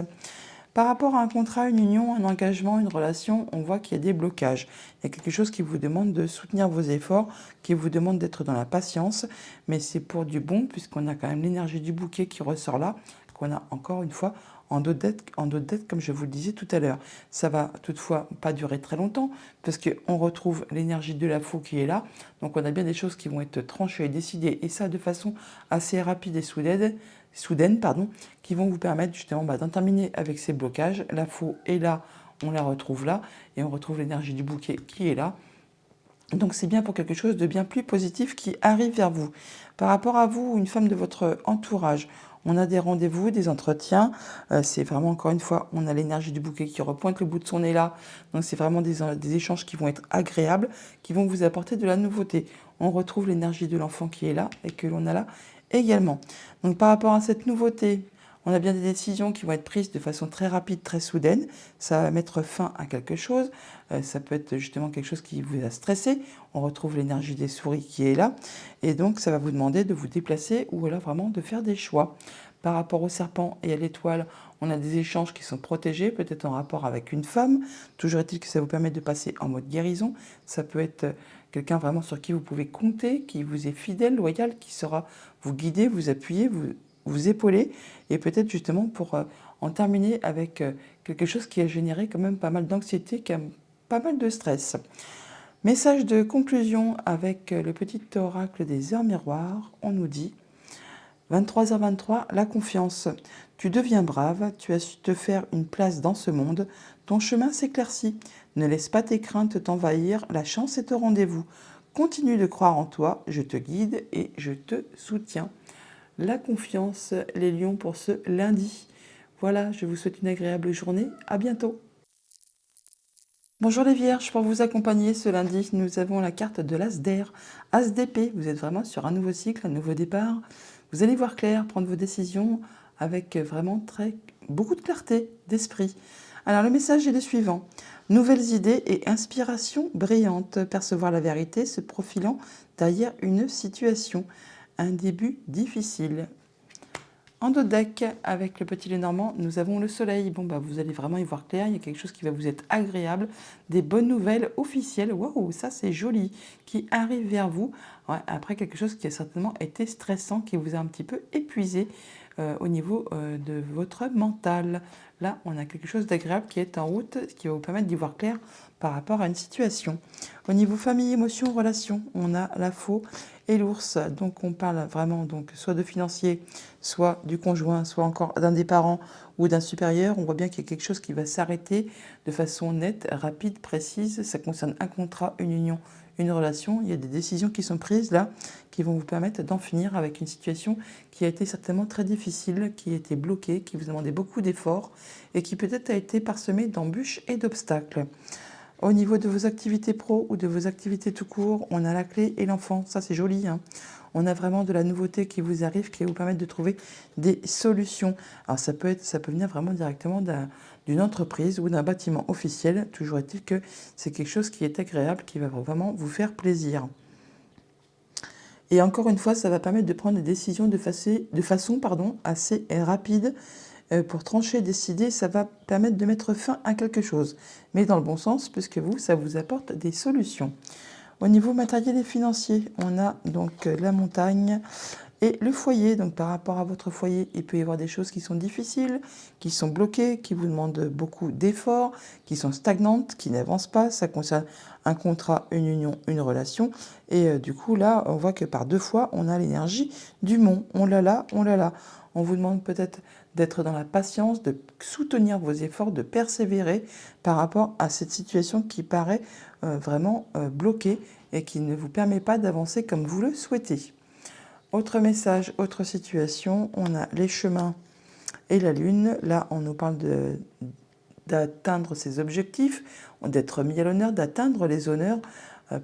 Par rapport à un contrat, une union, un engagement, une relation, on voit qu'il y a des blocages. Il y a quelque chose qui vous demande de soutenir vos efforts, qui vous demande d'être dans la patience, mais c'est pour du bon, puisqu'on a quand même l'énergie du bouquet qui ressort là, qu'on a encore une fois en dos de dette, comme je vous le disais tout à l'heure. Ça va toutefois pas durer très longtemps, parce qu'on retrouve l'énergie de la faux qui est là, donc on a bien des choses qui vont être tranchées et décidées, et ça de façon assez rapide et soudaine, qui vont vous permettre justement d'en terminer avec ces blocages. La faux est là, on la retrouve là, et on retrouve l'énergie du bouquet qui est là. Donc c'est bien pour quelque chose de bien plus positif qui arrive vers vous. Par rapport à vous, une femme de votre entourage, on a des rendez-vous, des entretiens. C'est vraiment, encore une fois, on a l'énergie du bouquet qui repointe le bout de son nez là. Donc c'est vraiment des échanges qui vont être agréables, qui vont vous apporter de la nouveauté. On retrouve l'énergie de l'enfant qui est là et que l'on a là également. Donc par rapport à cette nouveauté, on a bien des décisions qui vont être prises de façon très rapide, très soudaine. Ça va mettre fin à quelque chose. Ça peut être justement quelque chose qui vous a stressé. On retrouve l'énergie des souris qui est là. Et donc, ça va vous demander de vous déplacer ou alors vraiment de faire des choix. Par rapport au serpent et à l'étoile, on a des échanges qui sont protégés, peut-être en rapport avec une femme. Toujours est-il que ça vous permet de passer en mode guérison. Ça peut être quelqu'un vraiment sur qui vous pouvez compter, qui vous est fidèle, loyal, qui saura vous guider, vous appuyer, vous épauler, et peut-être justement pour en terminer avec quelque chose qui a généré quand même pas mal d'anxiété, qui a pas mal de stress. Message de conclusion avec le petit oracle des heures miroirs, on nous dit 23h23, la confiance. Tu deviens brave, tu as su te faire une place dans ce monde, ton chemin s'éclaircit. Ne laisse pas tes craintes t'envahir, la chance est au rendez-vous. Continue de croire en toi, je te guide et je te soutiens. La confiance, les lions pour ce lundi. Voilà, je vous souhaite une agréable journée. À bientôt. Bonjour les vierges, pour vous accompagner ce lundi, nous avons la carte de l'As d'air, As d'épée. Vous êtes vraiment sur un nouveau cycle, un nouveau départ. Vous allez voir clair, prendre vos décisions avec vraiment beaucoup de clarté d'esprit. Alors le message est le suivant. Nouvelles idées et inspirations brillantes. Percevoir la vérité se profilant derrière une situation. Un début difficile. En dos de deck, avec le petit Lenormand, nous avons le soleil. Bon, vous allez vraiment y voir clair. Il y a quelque chose qui va vous être agréable. Des bonnes nouvelles officielles. Waouh, ça c'est joli. Qui arrive vers vous. Ouais, après quelque chose qui a certainement été stressant, qui vous a un petit peu épuisé au niveau de votre mental. Là, on a quelque chose d'agréable qui est en route, qui va vous permettre d'y voir clair par rapport à une situation. Au niveau famille, émotion, relation, on a la faux et l'ours. Donc on parle vraiment soit de financier, soit du conjoint, soit encore d'un des parents ou d'un supérieur. On voit bien qu'il y a quelque chose qui va s'arrêter de façon nette, rapide, précise. Ça concerne un contrat, une union, une relation. Il y a des décisions qui sont prises là, qui vont vous permettre d'en finir avec une situation qui a été certainement très difficile, qui a été bloquée, qui vous a demandé beaucoup d'efforts et qui peut-être a été parsemée d'embûches et d'obstacles. Au niveau de vos activités pro ou de vos activités tout court, on a la clé et l'enfant. Ça, c'est joli, hein. On a vraiment de la nouveauté qui vous arrive, qui va vous permettre de trouver des solutions. Alors ça peut venir vraiment directement d'une entreprise ou d'un bâtiment officiel. Toujours est-il que c'est quelque chose qui est agréable, qui va vraiment vous faire plaisir. Et encore une fois, ça va permettre de prendre des décisions de façon assez rapide. Pour trancher, décider, ça va permettre de mettre fin à quelque chose. Mais dans le bon sens, puisque ça vous apporte des solutions. Au niveau matériel et financier, on a donc la montagne et le foyer. Donc par rapport à votre foyer, il peut y avoir des choses qui sont difficiles, qui sont bloquées, qui vous demandent beaucoup d'efforts, qui sont stagnantes, qui n'avancent pas. Ça concerne un contrat, une union, une relation. Et du coup, là, on voit que par 2 fois, on a l'énergie du mont. On l'a là, on l'a là. On vous demande peut-être d'être dans la patience, de soutenir vos efforts, de persévérer par rapport à cette situation qui paraît vraiment bloquée et qui ne vous permet pas d'avancer comme vous le souhaitez. Autre message, autre situation, on a les chemins et la lune. Là, on nous parle d'atteindre ses objectifs, d'être mis à l'honneur, d'atteindre les honneurs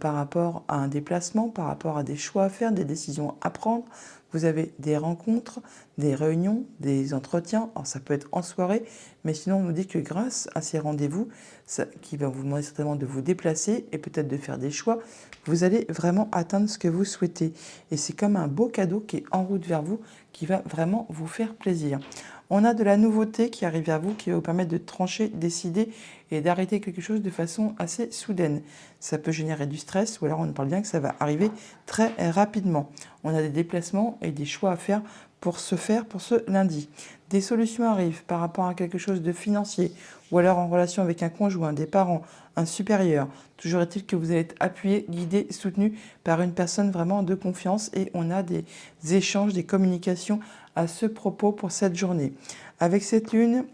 par rapport à un déplacement, par rapport à des choix à faire, des décisions à prendre. Vous avez des rencontres, des réunions, des entretiens. Alors ça peut être en soirée, mais sinon on nous dit que grâce à ces rendez-vous, qui va vous demander certainement de vous déplacer et peut-être de faire des choix, vous allez vraiment atteindre ce que vous souhaitez. Et c'est comme un beau cadeau qui est en route vers vous, qui va vraiment vous faire plaisir. On a de la nouveauté qui arrive vers vous, qui va vous permettre de trancher, décider et d'arrêter quelque chose de façon assez soudaine. Ça peut générer du stress, ou alors on parle bien que ça va arriver très rapidement. On a des déplacements et des choix à faire pour ce lundi. Des solutions arrivent par rapport à quelque chose de financier, ou alors en relation avec un conjoint, des parents, un supérieur. Toujours est-il que vous allez être appuyé, guidé, soutenu par une personne vraiment de confiance, et on a des échanges, des communications à ce propos pour cette journée. Avec cette lune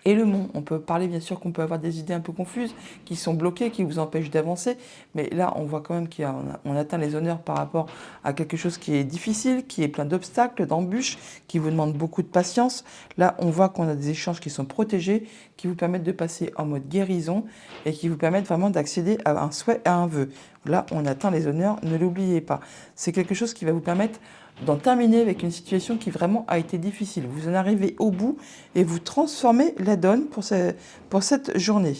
et le mont, on peut parler bien sûr qu'on peut avoir des idées un peu confuses, qui sont bloquées, qui vous empêchent d'avancer, mais là on voit quand même qu'on atteint les honneurs par rapport à quelque chose qui est difficile, qui est plein d'obstacles, d'embûches, qui vous demande beaucoup de patience. Là on voit qu'on a des échanges qui sont protégés, qui vous permettent de passer en mode guérison et qui vous permettent vraiment d'accéder à un souhait, à un vœu. Là on atteint les honneurs, ne l'oubliez pas. C'est quelque chose qui va vous permettre d'en terminer avec une situation qui vraiment a été difficile. Vous en arrivez au bout et vous transformez la donne pour cette journée.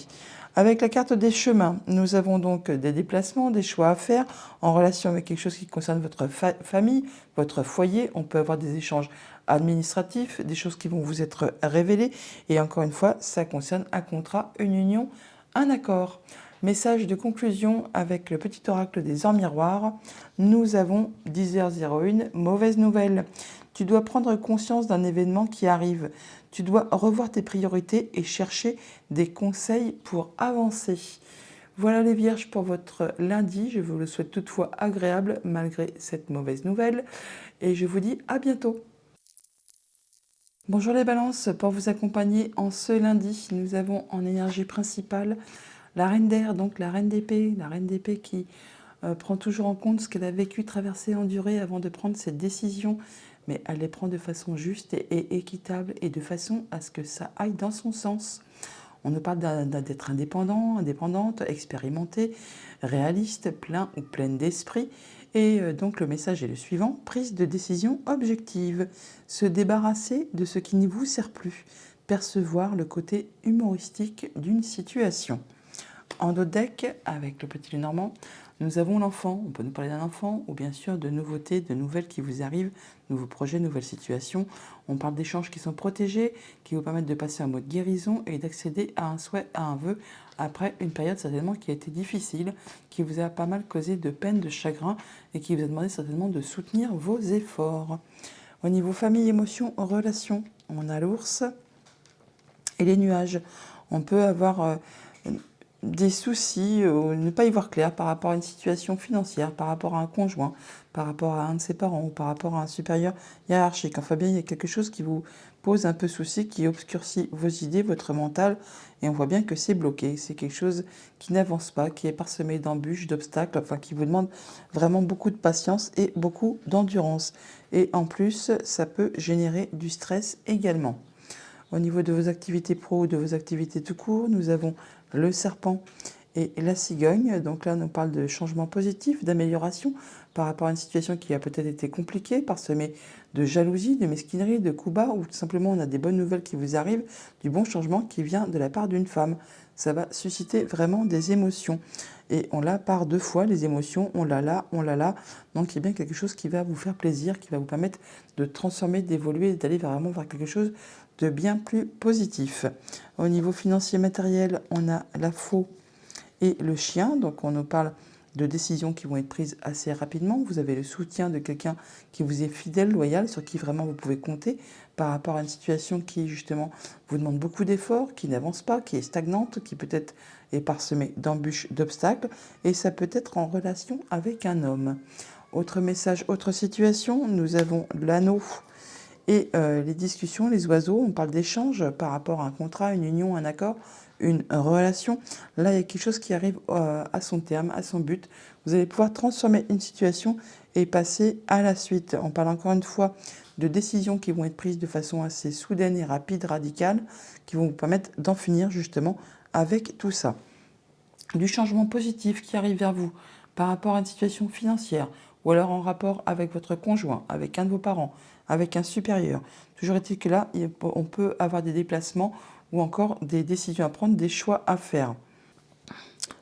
Avec la carte des chemins, nous avons donc des déplacements, des choix à faire en relation avec quelque chose qui concerne votre famille, votre foyer. On peut avoir des échanges administratifs, des choses qui vont vous être révélées. Et encore une fois, ça concerne un contrat, une union, un accord. Message de conclusion avec le petit oracle des or miroirs. Nous avons 10h01, mauvaise nouvelle. Tu dois prendre conscience d'un événement qui arrive. Tu dois revoir tes priorités et chercher des conseils pour avancer. Voilà les vierges pour votre lundi. Je vous le souhaite toutefois agréable malgré cette mauvaise nouvelle. Et je vous dis à bientôt. Bonjour les balances, pour vous accompagner en ce lundi, nous avons en énergie principale la reine d'air, donc la reine d'épée qui prend toujours en compte ce qu'elle a vécu, traversé, enduré avant de prendre cette décision, mais elle les prend de façon juste et équitable et de façon à ce que ça aille dans son sens. On nous parle d'être indépendant, indépendante, expérimenté, réaliste, plein ou pleine d'esprit. Et donc le message est le suivant, prise de décision objective, se débarrasser de ce qui ne vous sert plus, percevoir le côté humoristique d'une situation. En dos de deck, avec le petit Lenormand, nous avons l'enfant. On peut nous parler d'un enfant ou bien sûr de nouveautés, de nouvelles qui vous arrivent, nouveaux projets, nouvelles situations. On parle d'échanges qui sont protégés, qui vous permettent de passer en mode guérison et d'accéder à un souhait, à un vœu, après une période certainement qui a été difficile, qui vous a pas mal causé de peine, de chagrin et qui vous a demandé certainement de soutenir vos efforts. Au niveau famille, émotions, relations, on a l'ours et les nuages. On peut avoir des soucis, ne pas y voir clair par rapport à une situation financière, par rapport à un conjoint, par rapport à un de ses parents ou par rapport à un supérieur hiérarchique. Enfin bien, il y a quelque chose qui vous pose un peu souci, qui obscurcit vos idées, votre mental, et on voit bien que c'est bloqué. C'est quelque chose qui n'avance pas, qui est parsemé d'embûches, d'obstacles, enfin qui vous demande vraiment beaucoup de patience et beaucoup d'endurance. Et en plus, ça peut générer du stress également. Au niveau de vos activités pro ou de vos activités tout court, nous avons le serpent et la cigogne. Donc là, on nous parle de changement positif, d'amélioration par rapport à une situation qui a peut-être été compliquée, parsemée de jalousie, de mesquinerie, de coups bas, ou tout simplement on a des bonnes nouvelles qui vous arrivent, du bon changement qui vient de la part d'une femme. Ça va susciter vraiment des émotions. Et on l'a par deux fois, les émotions, on l'a là, on l'a là. Donc il y a bien quelque chose qui va vous faire plaisir, qui va vous permettre de transformer, d'évoluer, d'aller vraiment vers quelque chose de bien plus positif. Au niveau financier matériel, on a la faux et le chien. Donc on nous parle de décisions qui vont être prises assez rapidement. Vous avez le soutien de quelqu'un qui vous est fidèle, loyal, sur qui vraiment vous pouvez compter par rapport à une situation qui justement vous demande beaucoup d'efforts, qui n'avance pas, qui est stagnante, qui peut-être est parsemée d'embûches, d'obstacles, et ça peut être en relation avec un homme. Autre message, autre situation, nous avons l'anneau et les discussions, les oiseaux. On parle d'échange par rapport à un contrat, une union, un accord, une relation. Là, il y a quelque chose qui arrive à son terme, à son but. Vous allez pouvoir transformer une situation et passer à la suite. On parle encore une fois de décisions qui vont être prises de façon assez soudaine et rapide, radicale, qui vont vous permettre d'en finir justement avec tout ça. Du changement positif qui arrive vers vous par rapport à une situation financière ou alors en rapport avec votre conjoint, avec un de vos parents, avec un supérieur. Toujours est-il que là, on peut avoir des déplacements ou encore des décisions à prendre, des choix à faire.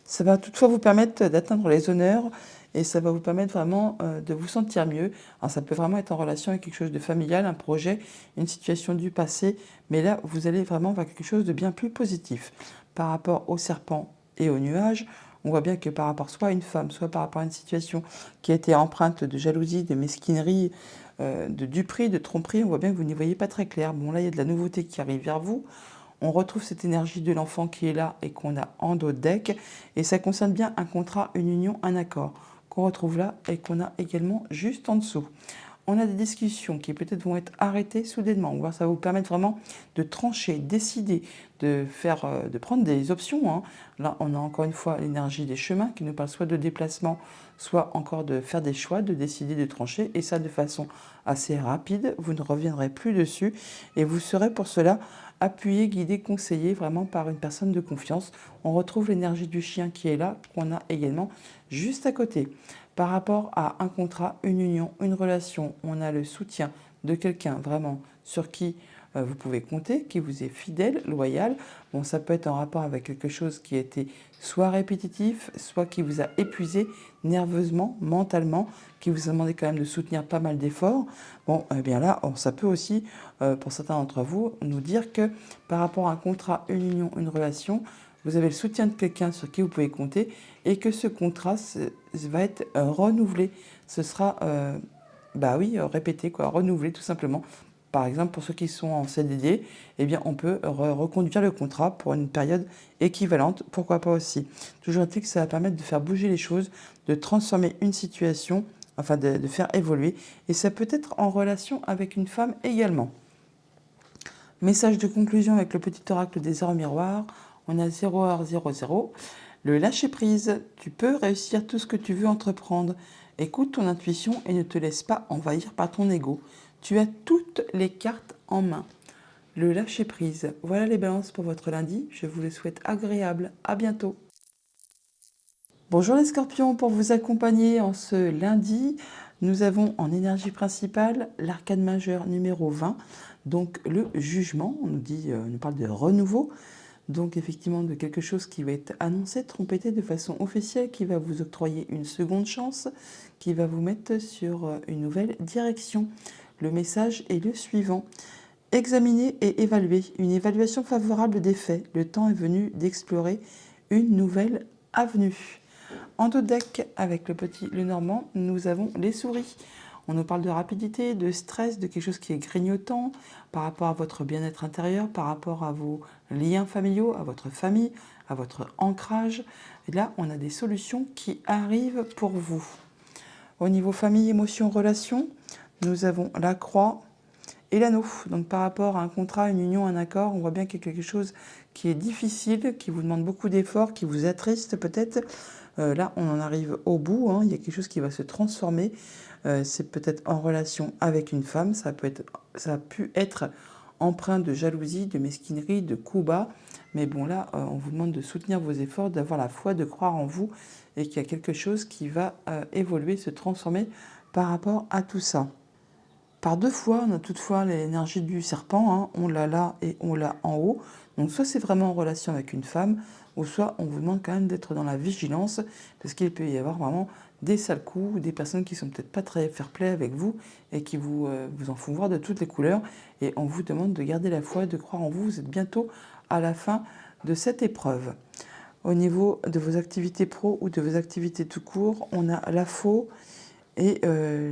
Ça va toutefois vous permettre d'atteindre les honneurs et ça va vous permettre vraiment de vous sentir mieux. Alors ça peut vraiment être en relation avec quelque chose de familial, un projet, une situation du passé, mais là, vous allez vraiment vers quelque chose de bien plus positif. Par rapport au serpent et au nuage, on voit bien que par rapport soit à une femme, soit par rapport à une situation qui a été empreinte de jalousie, de mesquinerie, de duperie, de tromperie, on voit bien que vous n'y voyez pas très clair. Bon, là, il y a de la nouveauté qui arrive vers vous. On retrouve cette énergie de l'enfant qui est là et qu'on a en dos de deck. Et ça concerne bien un contrat, une union, un accord qu'on retrouve là et qu'on a également juste en dessous. On a des discussions qui peut-être vont être arrêtées soudainement, ou alors ça va vous permettre vraiment de trancher, décider, de prendre des options, hein. Là, on a encore une fois l'énergie des chemins qui nous parle soit de déplacement, soit encore de faire des choix, de décider, de trancher, et ça de façon assez rapide. Vous ne reviendrez plus dessus, et vous serez pour cela appuyé, guidé, conseillé vraiment par une personne de confiance. On retrouve l'énergie du chien qui est là, qu'on a également juste à côté. Par rapport à un contrat, une union, une relation, on a le soutien de quelqu'un vraiment sur qui vous pouvez compter, qui vous est fidèle, loyal. Bon, ça peut être en rapport avec quelque chose qui a été soit répétitif, soit qui vous a épuisé nerveusement, mentalement, qui vous a demandé quand même de soutenir pas mal d'efforts. Bon, eh bien là, ça peut aussi, pour certains d'entre vous, nous dire que par rapport à un contrat, une union, une relation, vous avez le soutien de quelqu'un sur qui vous pouvez compter et que ce contrat va être renouvelé. Ce sera, répété, quoi, renouvelé tout simplement. Par exemple, pour ceux qui sont en CDD, eh bien, on peut reconduire le contrat pour une période équivalente, pourquoi pas aussi. Toujours est-il que ça va permettre de faire bouger les choses, de transformer une situation, enfin de faire évoluer, et ça peut être en relation avec une femme également. Message de conclusion avec le petit oracle des heures miroirs, on a 0h00. Le lâcher-prise, tu peux réussir tout ce que tu veux entreprendre. Écoute ton intuition et ne te laisse pas envahir par ton ego. Tu as toutes les cartes en main. Le lâcher-prise. Voilà les balances pour votre lundi. Je vous le souhaite agréable. À bientôt. Bonjour les scorpions, pour vous accompagner en ce lundi, nous avons en énergie principale l'arcane majeur numéro 20, donc le jugement. On nous parle de renouveau. Donc effectivement de quelque chose qui va être annoncé, trompetté de façon officielle, qui va vous octroyer une seconde chance, qui va vous mettre sur une nouvelle direction. Le message est le suivant. Examiner et évaluer. Une évaluation favorable des faits. Le temps est venu d'explorer une nouvelle avenue. En dos deck, avec le petit Lenormand, nous avons les souris. On nous parle de rapidité, de stress, de quelque chose qui est grignotant par rapport à votre bien-être intérieur, par rapport à vos liens familiaux, à votre famille, à votre ancrage. Et là, on a des solutions qui arrivent pour vous. Au niveau famille, émotions, relations, nous avons la croix et l'anneau. Donc par rapport à un contrat, une union, un accord, on voit bien qu'il y a quelque chose qui est difficile, qui vous demande beaucoup d'efforts, qui vous attriste peut-être. Là, on en arrive au bout, hein. Il y a quelque chose qui va se transformer. C'est peut-être en relation avec une femme, ça a pu être empreint de jalousie, de mesquinerie, de coups bas, Mais bon, là, on vous demande de soutenir vos efforts, d'avoir la foi, de croire en vous et qu'il y a quelque chose qui va évoluer, se transformer par rapport à tout ça. Par deux fois, on a toutefois l'énergie du serpent, hein, on l'a là et on l'a en haut. Donc soit c'est vraiment en relation avec une femme, ou soit on vous demande quand même d'être dans la vigilance, parce qu'il peut y avoir vraiment des sales coups, des personnes qui sont peut-être pas très fair-play avec vous, et qui vous en font voir de toutes les couleurs, et on vous demande de garder la foi, de croire en vous, vous êtes bientôt à la fin de cette épreuve. Au niveau de vos activités pro ou de vos activités tout court, on a la faux et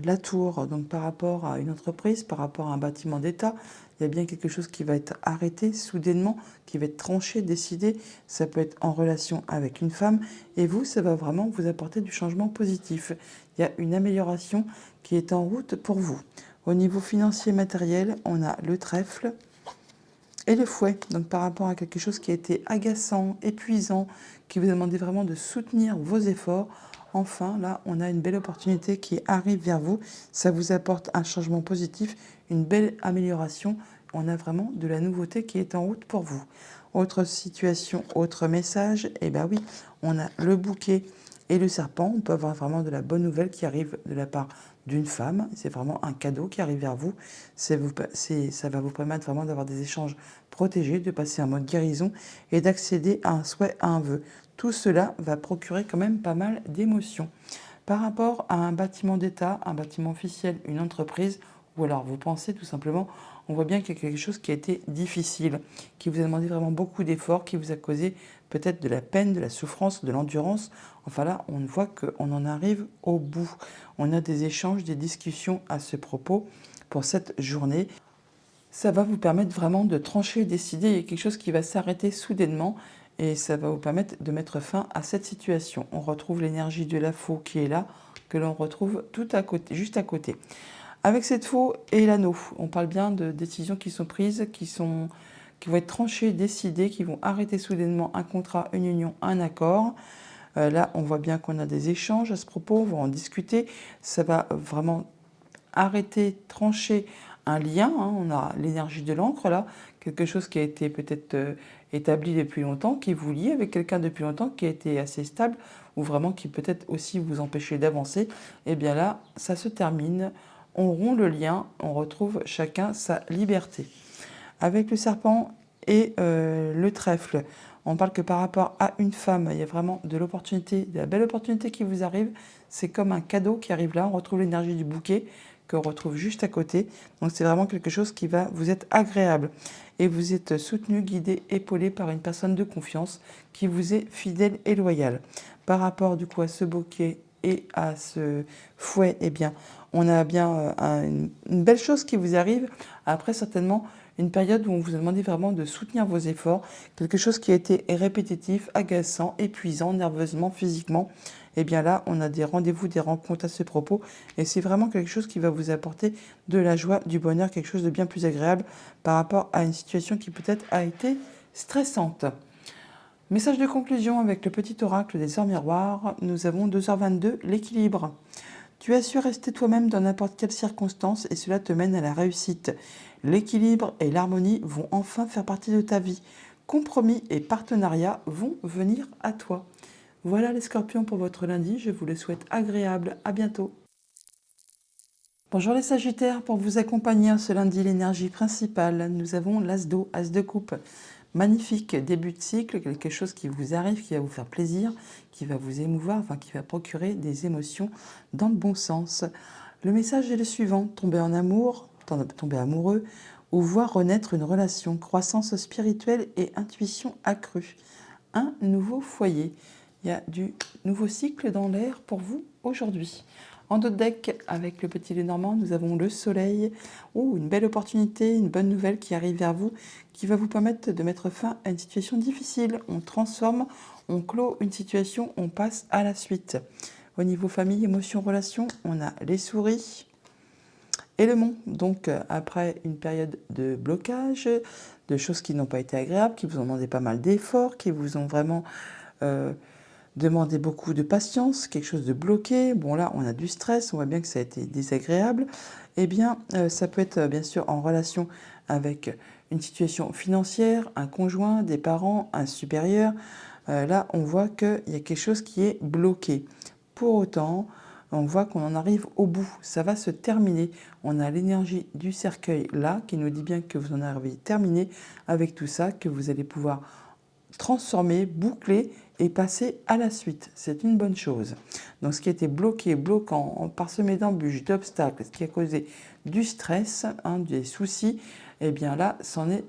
la tour. Donc par rapport à une entreprise, par rapport à un bâtiment d'État, il y a bien quelque chose qui va être arrêté soudainement, qui va être tranché, décidé. Ça peut être en relation avec une femme. Et vous, ça va vraiment vous apporter du changement positif. Il y a une amélioration qui est en route pour vous. Au niveau financier matériel, on a le trèfle et le fouet. Donc par rapport à quelque chose qui a été agaçant, épuisant, qui vous a demandé vraiment de soutenir vos efforts, enfin là on a une belle opportunité qui arrive vers vous. Ça vous apporte un changement positif, une belle amélioration. On a vraiment de la nouveauté qui est en route pour vous. Autre situation, autre message, et ben oui, on a le bouquet et le serpent. On peut avoir vraiment de la bonne nouvelle qui arrive de la part d'une femme. C'est vraiment un cadeau qui arrive vers vous. Ça va vous permettre vraiment d'avoir des échanges protégés, de passer un mode guérison et d'accéder à un souhait, à un vœu. Tout cela va procurer quand même pas mal d'émotions. Par rapport à un bâtiment d'État, un bâtiment officiel, une entreprise, ou alors vous pensez tout simplement, on voit bien qu'il y a quelque chose qui a été difficile, qui vous a demandé vraiment beaucoup d'efforts, qui vous a causé peut-être de la peine, de la souffrance, de l'endurance. Enfin là, on voit qu'on en arrive au bout. On a des échanges, des discussions à ce propos pour cette journée. Ça va vous permettre vraiment de trancher, décider. Il y a quelque chose qui va s'arrêter soudainement et ça va vous permettre de mettre fin à cette situation. On retrouve l'énergie de la faux qui est là, que l'on retrouve tout à côté, juste à côté. Avec cette faux et l'anneau, on parle bien de décisions qui sont prises, qui vont être tranchées, décidées, qui vont arrêter soudainement un contrat, une union, un accord. Là, on voit bien qu'on a des échanges à ce propos, on va en discuter. Ça va vraiment arrêter, trancher un lien. Hein. On a l'énergie de l'encre là, quelque chose qui a été peut-être établi depuis longtemps, qui vous lie avec quelqu'un depuis longtemps, qui a été assez stable, ou vraiment qui peut-être aussi vous empêcher d'avancer. Et bien là, ça se termine. On rompt le lien, on retrouve chacun sa liberté. Avec le serpent et le trèfle, on parle que par rapport à une femme, il y a vraiment de l'opportunité, de la belle opportunité qui vous arrive. C'est comme un cadeau qui arrive là. On retrouve l'énergie du bouquet qu'on retrouve juste à côté. Donc c'est vraiment quelque chose qui va vous être agréable. Et vous êtes soutenu, guidé, épaulé par une personne de confiance qui vous est fidèle et loyale. Par rapport du coup à ce bouquet et à ce fouet, eh bien, on a bien une belle chose qui vous arrive. Après certainement une période où on vous a demandé vraiment de soutenir vos efforts, quelque chose qui a été répétitif, agaçant, épuisant, nerveusement, physiquement. Et bien là, on a des rendez-vous, des rencontres à ce propos, et c'est vraiment quelque chose qui va vous apporter de la joie, du bonheur, quelque chose de bien plus agréable par rapport à une situation qui peut-être a été stressante. Message de conclusion avec le petit oracle des heures miroirs, nous avons 2h22, l'équilibre. Tu as su rester toi-même dans n'importe quelle circonstance et cela te mène à la réussite. L'équilibre et l'harmonie vont enfin faire partie de ta vie. Compromis et partenariat vont venir à toi. Voilà les scorpions pour votre lundi, je vous le souhaite agréable, à bientôt. Bonjour les sagittaires, pour vous accompagner ce lundi, l'énergie principale, nous avons l'as d'eau, as de coupe. Magnifique début de cycle, quelque chose qui vous arrive, qui va vous faire plaisir, qui va vous émouvoir, enfin qui va procurer des émotions dans le bon sens. Le message est le suivant, tomber en amour, tomber amoureux, ou voir renaître une relation, croissance spirituelle et intuition accrue. Un nouveau foyer. Il y a du nouveau cycle dans l'air pour vous aujourd'hui. En dos de deck, avec le petit Lenormand, nous avons le soleil. Oh, une belle opportunité, une bonne nouvelle qui arrive vers vous, qui va vous permettre de mettre fin à une situation difficile. On transforme, on clôt une situation, on passe à la suite. Au niveau famille, émotions, relations, on a les souris et le mont. Donc, après une période de blocage, de choses qui n'ont pas été agréables, qui vous ont demandé pas mal d'efforts, qui vous ont vraiment demandé beaucoup de patience, quelque chose de bloqué. Bon, là, on a du stress, on voit bien que ça a été désagréable. Eh bien, ça peut être bien sûr en relation avec une situation financière, un conjoint, des parents, un supérieur. Là, on voit qu'il y a quelque chose qui est bloqué. Pour autant, on voit qu'on en arrive au bout. Ça va se terminer. On a l'énergie du cercueil là qui nous dit bien que vous en arrivez terminé avec tout ça, que vous allez pouvoir transformer, boucler et passer à la suite. C'est une bonne chose. Donc ce qui était bloqué, bloquant, parsemé d'embûches, d'obstacles, ce qui a causé du stress, des soucis, eh bien là, c'en est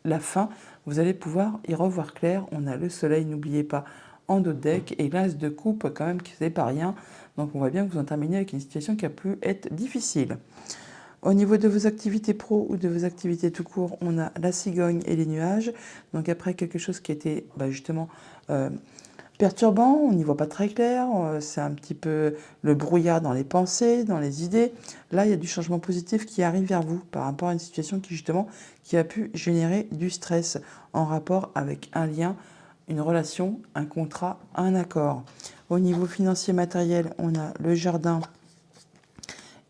la fin. Vous allez pouvoir y revoir clair. On a le soleil, n'oubliez pas, en dos de deck, et l'as de coupe quand même, qui c'est pas rien. Donc on voit bien que vous en terminez avec une situation qui a pu être difficile. Au niveau de vos activités pro ou de vos activités tout court, on a la cigogne et les nuages. Donc après quelque chose qui était justement perturbant, on n'y voit pas très clair, c'est un petit peu le brouillard dans les pensées, dans les idées. Là, il y a du changement positif qui arrive vers vous par rapport à une situation qui justement qui a pu générer du stress en rapport avec un lien, une relation, un contrat, un accord. Au niveau financier matériel, on a le jardin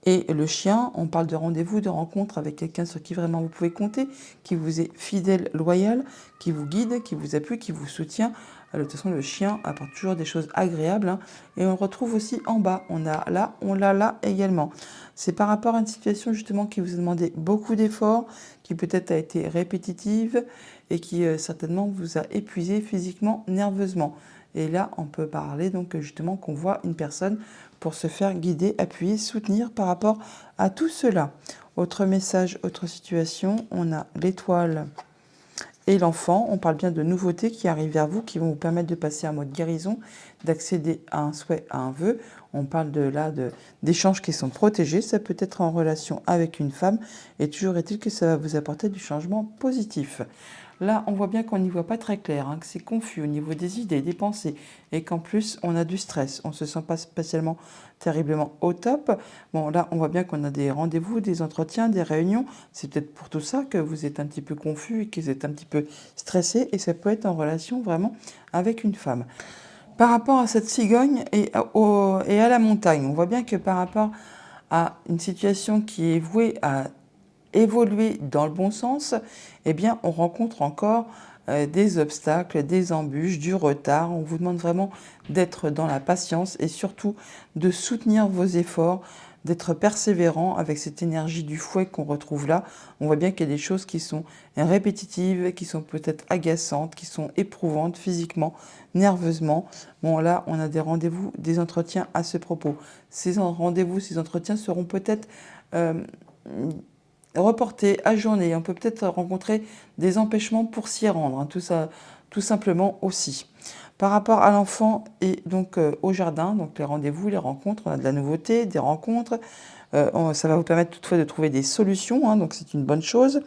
et le chien. On parle de rendez-vous, de rencontre avec quelqu'un sur qui vraiment vous pouvez compter, qui vous est fidèle, loyal, qui vous guide, qui vous appuie, qui vous soutient. De toute façon, le chien apporte toujours des choses agréables. Et on le retrouve aussi en bas. On l'a là également. C'est par rapport à une situation justement qui vous a demandé beaucoup d'efforts, qui peut-être a été répétitive et qui certainement vous a épuisé physiquement, nerveusement. Et là, on peut parler donc justement qu'on voit une personne pour se faire guider, appuyer, soutenir par rapport à tout cela. Autre message, autre situation, on a l'étoile et l'enfant. On parle bien de nouveautés qui arrivent vers vous, qui vont vous permettre de passer en mode guérison, d'accéder à un souhait, à un vœu. On parle d'échanges qui sont protégés. Ça peut être en relation avec une femme. Et toujours est-il que ça va vous apporter du changement positif. Là, on voit bien qu'on n'y voit pas très clair, que c'est confus au niveau des idées, des pensées, et qu'en plus, on a du stress. On ne se sent pas spécialement terriblement au top. Bon, là, on voit bien qu'on a des rendez-vous, des entretiens, des réunions. C'est peut-être pour tout ça que vous êtes un petit peu confus et que vous êtes un petit peu stressé, et ça peut être en relation vraiment avec une femme. Par rapport à cette cigogne et à la montagne, on voit bien que par rapport à une situation qui est vouée à évoluer dans le bon sens, eh bien, on rencontre encore des obstacles, des embûches, du retard. On vous demande vraiment d'être dans la patience et surtout de soutenir vos efforts, d'être persévérant avec cette énergie du fouet qu'on retrouve là. On voit bien qu'il y a des choses qui sont répétitives, qui sont peut-être agaçantes, qui sont éprouvantes physiquement, nerveusement. Bon, là, on a des rendez-vous, des entretiens à ce propos. Ces rendez-vous, ces entretiens seront peut-être reportés, ajournés. On peut peut-être rencontrer des empêchements pour s'y rendre, tout ça, tout simplement aussi. Par rapport à l'enfant et donc au jardin, donc les rendez-vous, les rencontres, on a de la nouveauté, des rencontres. Ça va vous permettre toutefois de trouver des solutions, donc c'est une bonne chose.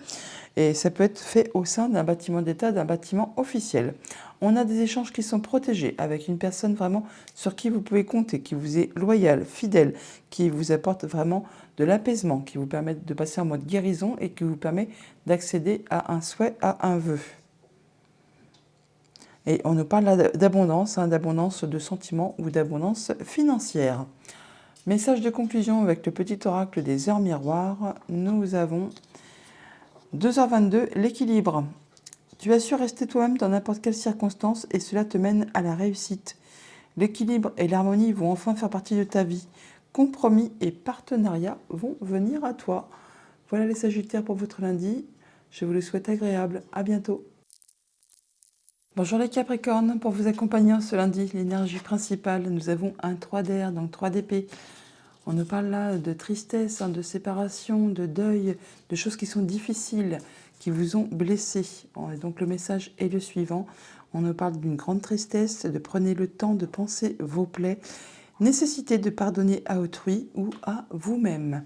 Et ça peut être fait au sein d'un bâtiment d'État, d'un bâtiment officiel. On a des échanges qui sont protégés avec une personne vraiment sur qui vous pouvez compter, qui vous est loyale, fidèle, qui vous apporte vraiment de l'apaisement, qui vous permet de passer en mode guérison et qui vous permet d'accéder à un souhait, à un vœu. Et on nous parle là d'abondance, d'abondance de sentiments ou d'abondance financière. Message de conclusion avec le petit oracle des heures miroirs. Nous avons 2h22, l'équilibre. Tu as su rester toi-même dans n'importe quelle circonstance et cela te mène à la réussite. L'équilibre et l'harmonie vont enfin faire partie de ta vie. Compromis et partenariats vont venir à toi. Voilà les Sagittaires pour votre lundi. Je vous le souhaite agréable. À bientôt. Bonjour les Capricornes, pour vous accompagner ce lundi, l'énergie principale, nous avons un 3 d'air, donc 3 d'épée. On nous parle là de tristesse, de séparation, de deuil, de choses qui sont difficiles, qui vous ont blessé. Et donc le message est le suivant. On nous parle d'une grande tristesse, de prenez le temps de penser vos plaies, nécessité de pardonner à autrui ou à vous-même.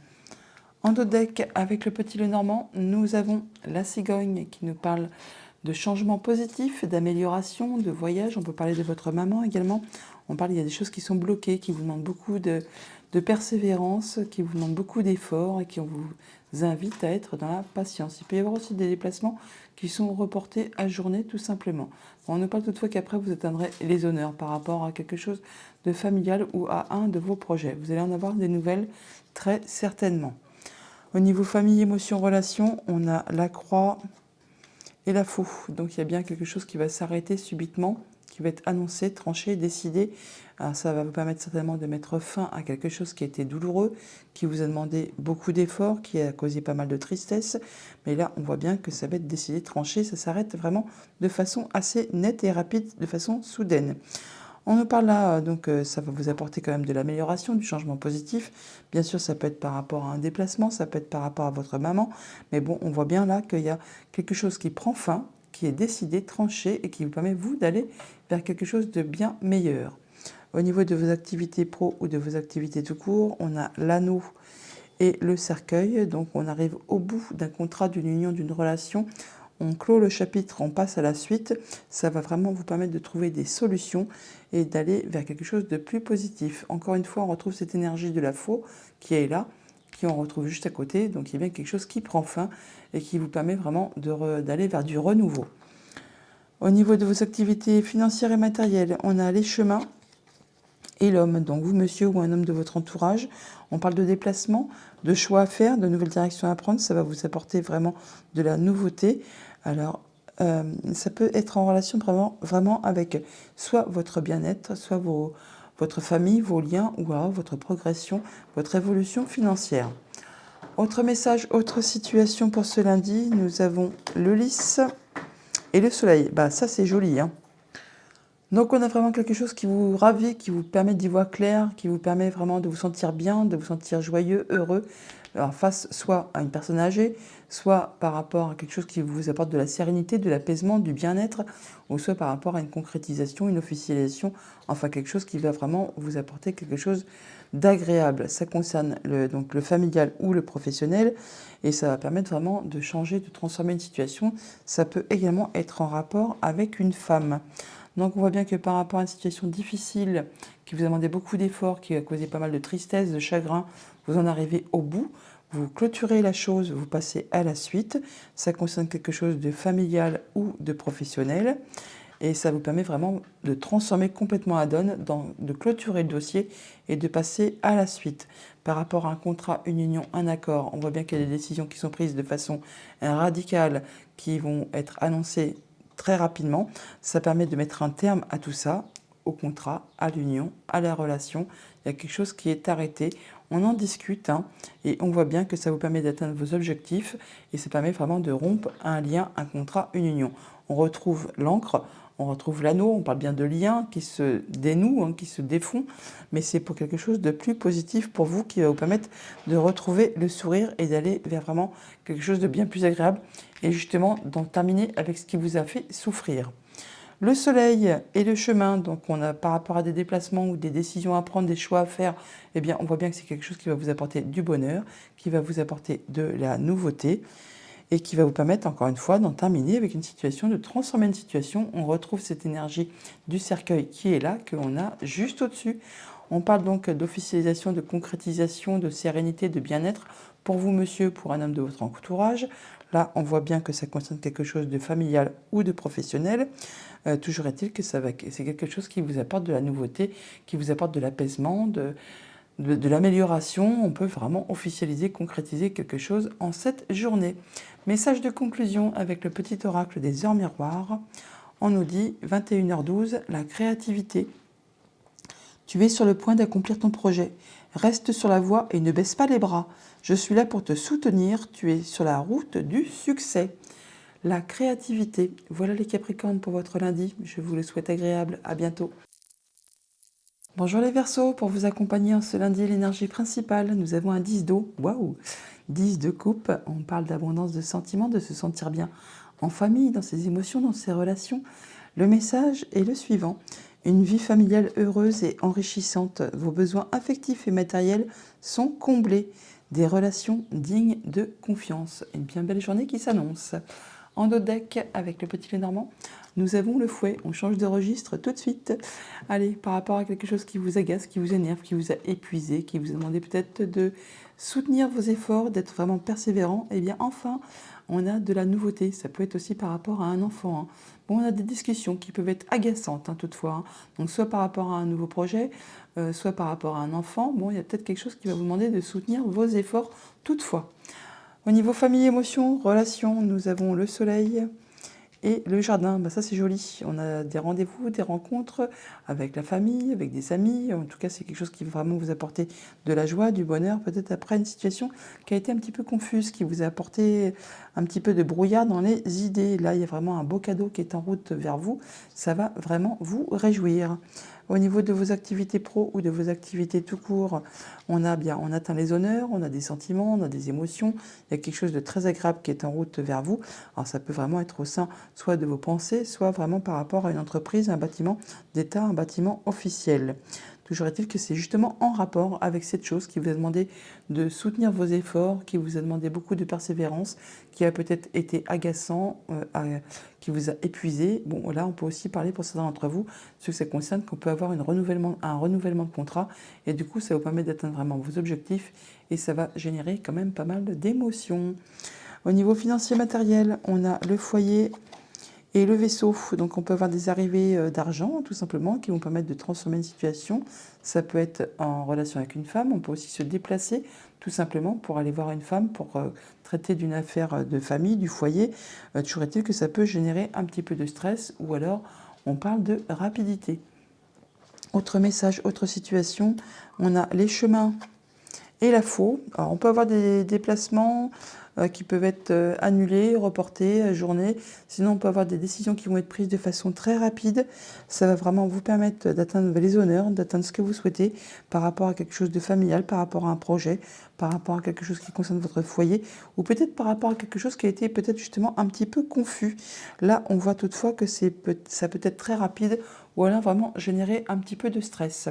En dos de deck, avec le petit Lenormand, nous avons la cigogne qui nous parle de changements positifs, d'amélioration, de voyage. On peut parler de votre maman également. On parle, il y a des choses qui sont bloquées, qui vous demandent beaucoup de persévérance, qui vous demandent beaucoup d'efforts et qui vous invitent à être dans la patience. Il peut y avoir aussi des déplacements qui sont reportés à journée tout simplement. On ne parle toutefois qu'après vous atteindrez les honneurs par rapport à quelque chose de familial ou à un de vos projets. Vous allez en avoir des nouvelles très certainement. Au niveau famille, émotion, relation, on a la croix et la faux. Donc il y a bien quelque chose qui va s'arrêter subitement, qui va être annoncé, tranché, décidé. Alors, ça va vous permettre certainement de mettre fin à quelque chose qui a été douloureux, qui vous a demandé beaucoup d'efforts, qui a causé pas mal de tristesse. Mais là, on voit bien que ça va être décidé, tranché. Ça s'arrête vraiment de façon assez nette et rapide, de façon soudaine. On nous parle là, donc ça va vous apporter quand même de l'amélioration, du changement positif. Bien sûr, ça peut être par rapport à un déplacement, ça peut être par rapport à votre maman. Mais bon, on voit bien là qu'il y a quelque chose qui prend fin, qui est décidé, tranché et qui vous permet, vous, d'aller vers quelque chose de bien meilleur. Au niveau de vos activités pro ou de vos activités tout court, on a l'anneau et le cercueil. Donc on arrive au bout d'un contrat, d'une union, d'une relation. On clôt le chapitre, on passe à la suite. Ça va vraiment vous permettre de trouver des solutions et d'aller vers quelque chose de plus positif. Encore une fois, on retrouve cette énergie de la faux qui est là, qui on retrouve juste à côté. Donc il y a bien quelque chose qui prend fin et qui vous permet vraiment d'aller vers du renouveau. Au niveau de vos activités financières et matérielles, on a les chemins et l'homme. Donc vous, monsieur ou un homme de votre entourage, on parle de déplacement, de choix à faire, de nouvelles directions à prendre. Ça va vous apporter vraiment de la nouveauté. Alors, ça peut être en relation vraiment avec soit votre bien-être, soit votre famille, vos liens, ou alors votre progression, votre évolution financière. Autre message, autre situation pour ce lundi, nous avons le lys et le soleil. Bah ça c'est joli, hein. Donc on a vraiment quelque chose qui vous ravit, qui vous permet d'y voir clair, qui vous permet vraiment de vous sentir bien, de vous sentir joyeux, heureux, alors face soit à une personne âgée, soit par rapport à quelque chose qui vous apporte de la sérénité, de l'apaisement, du bien-être, ou soit par rapport à une concrétisation, une officialisation, enfin quelque chose qui va vraiment vous apporter quelque chose d'agréable. Ça concerne donc le familial ou le professionnel, et ça va permettre vraiment de changer, de transformer une situation. Ça peut également être en rapport avec une femme. Donc on voit bien que par rapport à une situation difficile, qui vous a demandé beaucoup d'efforts, qui a causé pas mal de tristesse, de chagrin, vous en arrivez au bout, vous clôturez la chose, vous passez à la suite. Ça concerne quelque chose de familial ou de professionnel. Et ça vous permet vraiment de transformer complètement la donne, de clôturer le dossier et de passer à la suite. Par rapport à un contrat, une union, un accord, on voit bien qu'il y a des décisions qui sont prises de façon radicale, qui vont être annoncées très rapidement. Ça permet de mettre un terme à tout ça, au contrat, à l'union, à la relation. Il y a quelque chose qui est arrêté. On en discute et on voit bien que ça vous permet d'atteindre vos objectifs et ça permet vraiment de rompre un lien, un contrat, une union. On retrouve l'encre, on retrouve l'anneau, on parle bien de liens qui se dénouent, qui se défont, mais c'est pour quelque chose de plus positif pour vous qui va vous permettre de retrouver le sourire et d'aller vers vraiment quelque chose de bien plus agréable et justement d'en terminer avec ce qui vous a fait souffrir. Le soleil et le chemin, donc on a par rapport à des déplacements ou des décisions à prendre, des choix à faire, eh bien on voit bien que c'est quelque chose qui va vous apporter du bonheur, qui va vous apporter de la nouveauté et qui va vous permettre encore une fois d'en terminer avec une situation, de transformer une situation. On retrouve cette énergie du cercueil qui est là, que l'on a juste au-dessus. On parle donc d'officialisation, de concrétisation, de sérénité, de bien-être pour vous, monsieur, pour un homme de votre entourage. Là, on voit bien que ça concerne quelque chose de familial ou de professionnel. Toujours est-il que c'est quelque chose qui vous apporte de la nouveauté, qui vous apporte de l'apaisement, de l'amélioration. On peut vraiment officialiser, concrétiser quelque chose en cette journée. Message de conclusion avec le petit oracle des heures miroirs. On nous dit 21h12, la créativité. Tu es sur le point d'accomplir ton projet. Reste sur la voie et ne baisse pas les bras. Je suis là pour te soutenir. Tu es sur la route du succès. La créativité. Voilà les Capricornes pour votre lundi. Je vous le souhaite agréable. À bientôt. Bonjour les Verseaux, pour vous accompagner en ce lundi, l'énergie principale, nous avons un 10 d'eau. Waouh! 10 de coupe. On parle d'abondance de sentiments, de se sentir bien en famille, dans ses émotions, dans ses relations. Le message est le suivant. Une vie familiale heureuse et enrichissante. Vos besoins affectifs et matériels sont comblés. Des relations dignes de confiance. Une bien belle journée qui s'annonce. En dos de deck, avec le petit Lenormand, nous avons le fouet. On change de registre tout de suite. Allez, par rapport à quelque chose qui vous agace, qui vous énerve, qui vous a épuisé, qui vous a demandé peut-être de soutenir vos efforts, d'être vraiment persévérant, eh bien enfin, on a de la nouveauté. Ça peut être aussi par rapport à un enfant, hein. Bon, on a des discussions qui peuvent être agaçantes, hein, toutefois, hein. Donc, soit par rapport à un nouveau projet, soit par rapport à un enfant. Bon, il y a peut-être quelque chose qui va vous demander de soutenir vos efforts, toutefois. Au niveau famille, émotions, relations, nous avons le soleil et le jardin. Ça, c'est joli. On a des rendez-vous, des rencontres avec la famille, avec des amis. En tout cas, c'est quelque chose qui va vraiment vous apporter de la joie, du bonheur, peut-être après une situation qui a été un petit peu confuse, qui vous a apporté un petit peu de brouillard dans les idées. Là, il y a vraiment un beau cadeau qui est en route vers vous. Ça va vraiment vous réjouir. Au niveau de vos activités pro ou de vos activités tout court, on atteint les honneurs, on a des sentiments, on a des émotions. Il y a quelque chose de très agréable qui est en route vers vous. Alors ça peut vraiment être au sein soit de vos pensées, soit vraiment par rapport à une entreprise, un bâtiment d'État, un bâtiment officiel. Toujours est-il que c'est justement en rapport avec cette chose qui vous a demandé de soutenir vos efforts, qui vous a demandé beaucoup de persévérance, qui a peut-être été agaçant, qui vous a épuisé. Bon, là, on peut aussi parler pour certains d'entre vous, ce que ça concerne, qu'on peut avoir un renouvellement de contrat, et du coup, ça vous permet d'atteindre vraiment vos objectifs, et ça va générer quand même pas mal d'émotions. Au niveau financier matériel, on a le foyer et le vaisseau. Donc on peut avoir des arrivées d'argent tout simplement qui vont permettre de transformer une situation. Ça peut être en relation avec une femme, on peut aussi se déplacer tout simplement pour aller voir une femme, pour traiter d'une affaire de famille, du foyer. Toujours est-il que ça peut générer un petit peu de stress ou alors on parle de rapidité. Autre message, autre situation, on a les chemins et la faux. Alors, on peut avoir des déplacements qui peuvent être annulés, reportés, ajournés. Sinon, on peut avoir des décisions qui vont être prises de façon très rapide. Ça va vraiment vous permettre d'atteindre les honneurs, d'atteindre ce que vous souhaitez par rapport à quelque chose de familial, par rapport à un projet, par rapport à quelque chose qui concerne votre foyer, ou peut-être par rapport à quelque chose qui a été peut-être justement un petit peu confus. Là, on voit toutefois que ça peut être très rapide ou alors vraiment générer un petit peu de stress.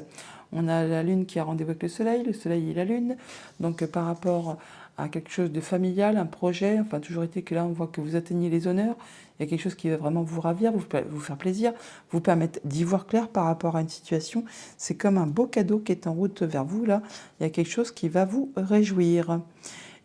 On a la Lune qui a rendez-vous avec le Soleil et la Lune. Donc par rapport à quelque chose de familial, un projet, enfin toujours été que là on voit que vous atteignez les honneurs, il y a quelque chose qui va vraiment vous ravir, vous faire plaisir, vous permettre d'y voir clair par rapport à une situation. C'est comme un beau cadeau qui est en route vers vous là, il y a quelque chose qui va vous réjouir.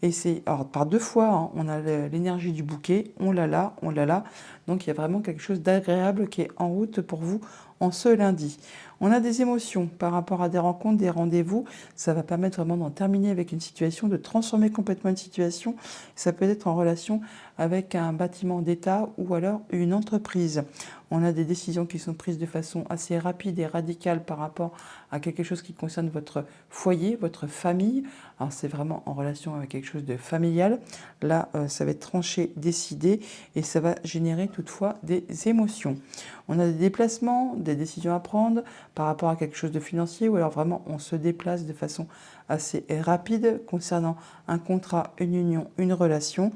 Et c'est, alors par deux fois, hein, on a l'énergie du bouquet, on l'a là, on l'a là. Donc il y a vraiment quelque chose d'agréable qui est en route pour vous en ce lundi. On a des émotions par rapport à des rencontres, des rendez-vous. Ça va permettre vraiment d'en terminer avec une situation, de transformer complètement une situation. Ça peut être en relation avec un bâtiment d'État ou alors une entreprise. On a des décisions qui sont prises de façon assez rapide et radicale par rapport à quelque chose qui concerne votre foyer, votre famille. Alors c'est vraiment en relation avec quelque chose de familial. Là, ça va être tranché, décidé et ça va générer toutefois des émotions. On a des déplacements, des décisions à prendre par rapport à quelque chose de financier ou alors vraiment on se déplace de façon assez rapide concernant un contrat, une union, une relation.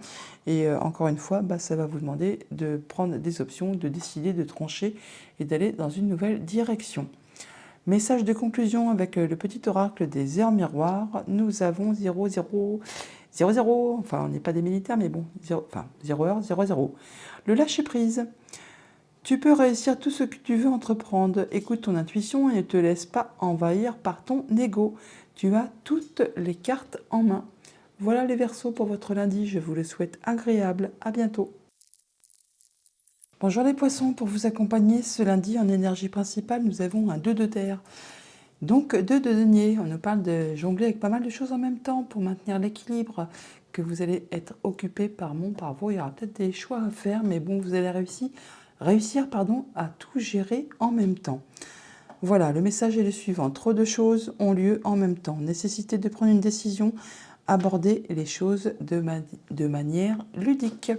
Et encore une fois, ça va vous demander de prendre des options, de décider, de trancher et d'aller dans une nouvelle direction. Message de conclusion avec le petit oracle des heures miroirs. Nous avons 0, 0, 0, 0. Enfin, on n'est pas des militaires, mais bon, 0 heure, 0, 0. Le lâcher prise. Tu peux réussir tout ce que tu veux entreprendre. Écoute ton intuition et ne te laisse pas envahir par ton ego. Tu as toutes les cartes en main. Voilà les Verseaux pour votre lundi. Je vous le souhaite agréable. À bientôt. Bonjour les poissons, pour vous accompagner ce lundi en énergie principale, nous avons un 2 de terre. Donc 2 de denier, on nous parle de jongler avec pas mal de choses en même temps pour maintenir l'équilibre, que vous allez être occupé par vous. Il y aura peut-être des choix à faire, mais bon, vous allez réussir à tout gérer en même temps. Voilà, le message est le suivant. Trop de choses ont lieu en même temps. Nécessité de prendre une décision, aborder les choses de manière ludique.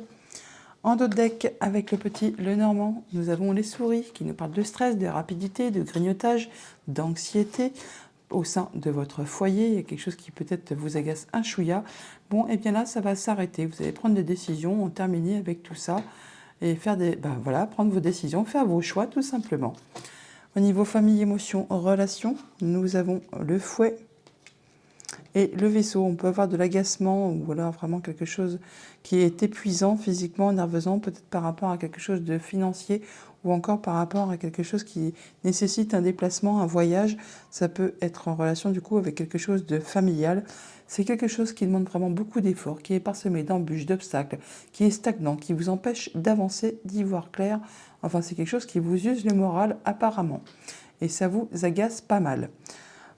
En dos de deck, avec le petit Lenormand, nous avons les souris qui nous parlent de stress, de rapidité, de grignotage, d'anxiété au sein de votre foyer. Il y a quelque chose qui peut-être vous agace un chouïa. Bon, et bien là, ça va s'arrêter. Vous allez prendre des décisions, en terminer avec tout ça et faire prendre vos décisions, faire vos choix tout simplement. Au niveau famille, émotions, relations, nous avons le fouet Et le Verseau, on peut avoir de l'agacement ou alors vraiment quelque chose qui est épuisant physiquement, nerveusement, peut-être par rapport à quelque chose de financier ou encore par rapport à quelque chose qui nécessite un déplacement, un voyage. Ça peut être en relation du coup avec quelque chose de familial. C'est quelque chose qui demande vraiment beaucoup d'efforts, qui est parsemé d'embûches, d'obstacles, qui est stagnant, qui vous empêche d'avancer, d'y voir clair. Enfin, c'est quelque chose qui vous use le moral apparemment. Et ça vous agace pas mal.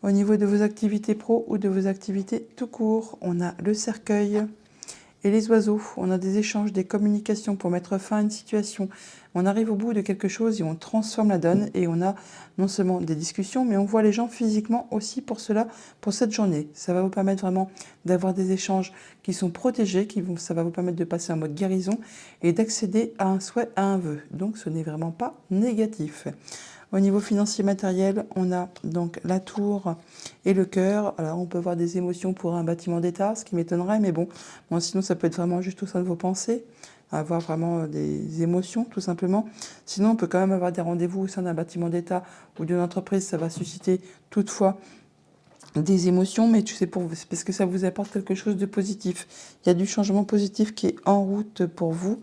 Au niveau de vos activités pro ou de vos activités tout court, on a le cercueil et les oiseaux. On a des échanges, des communications pour mettre fin à une situation. On arrive au bout de quelque chose et on transforme la donne. Et on a non seulement des discussions, mais on voit les gens physiquement aussi pour cela, pour cette journée. Ça va vous permettre vraiment d'avoir des échanges qui sont protégés, ça va vous permettre de passer en mode guérison et d'accéder à un souhait, à un vœu. Donc ce n'est vraiment pas négatif. Au niveau financier matériel, on a donc la tour et le cœur. Alors on peut avoir des émotions pour un bâtiment d'État, ce qui m'étonnerait, mais bon, sinon ça peut être vraiment juste au sein de vos pensées, avoir vraiment des émotions tout simplement. Sinon on peut quand même avoir des rendez-vous au sein d'un bâtiment d'État ou d'une entreprise, ça va susciter toutefois des émotions, mais c'est parce que ça vous apporte quelque chose de positif. Il y a du changement positif qui est en route pour vous.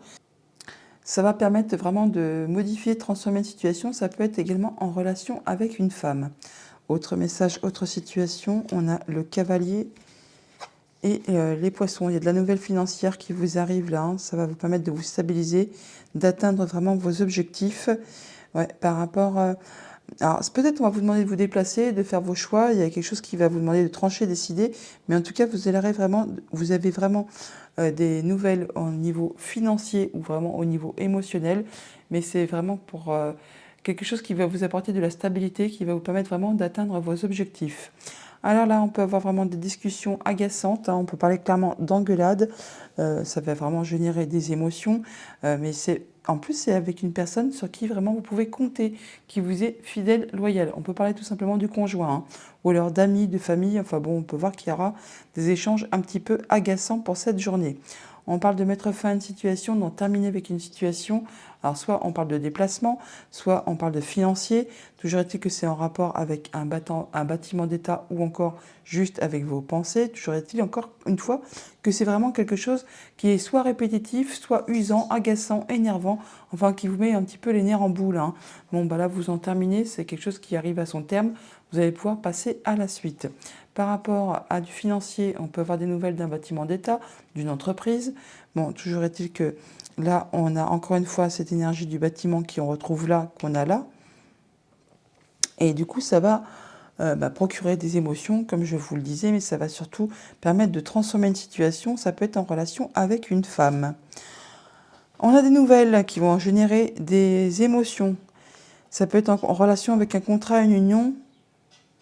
Ça va permettre vraiment de modifier, transformer une situation. Ça peut être également en relation avec une femme. Autre message, autre situation, on a le cavalier et les poissons. Il y a de la nouvelle financière qui vous arrive là. Ça va vous permettre de vous stabiliser, d'atteindre vraiment vos objectifs. Ouais, par rapport... alors peut-être on va vous demander de vous déplacer, de faire vos choix. Il y a quelque chose qui va vous demander de trancher, décider. Mais en tout cas, vous avez vraiment des nouvelles au niveau financier ou vraiment au niveau émotionnel. Mais c'est vraiment pour quelque chose qui va vous apporter de la stabilité, qui va vous permettre vraiment d'atteindre vos objectifs. Alors là, on peut avoir vraiment des discussions agaçantes, on peut parler clairement d'engueulade, ça va vraiment générer des émotions, mais en plus c'est avec une personne sur qui vraiment vous pouvez compter, qui vous est fidèle, loyal. On peut parler tout simplement du conjoint, ou alors d'amis, de famille, enfin bon, on peut voir qu'il y aura des échanges un petit peu agaçants pour cette journée. On parle de mettre fin à une situation, d'en terminer avec une situation. Alors soit on parle de déplacement, soit on parle de financier. Toujours est-il que c'est en rapport avec un bâtiment d'État ou encore juste avec vos pensées. Toujours est-il encore une fois que c'est vraiment quelque chose qui est soit répétitif, soit usant, agaçant, énervant, enfin qui vous met un petit peu les nerfs en boule. Bon, là vous en terminez, c'est quelque chose qui arrive à son terme. Vous allez pouvoir passer à la suite. Par rapport à du financier, on peut avoir des nouvelles d'un bâtiment d'État, d'une entreprise. Bon, toujours est-il que là, on a encore une fois cette énergie du bâtiment qu'on retrouve là, qu'on a là. Et du coup, ça va procurer des émotions, comme je vous le disais, mais ça va surtout permettre de transformer une situation. Ça peut être en relation avec une femme. On a des nouvelles qui vont générer des émotions. Ça peut être en relation avec un contrat, une union,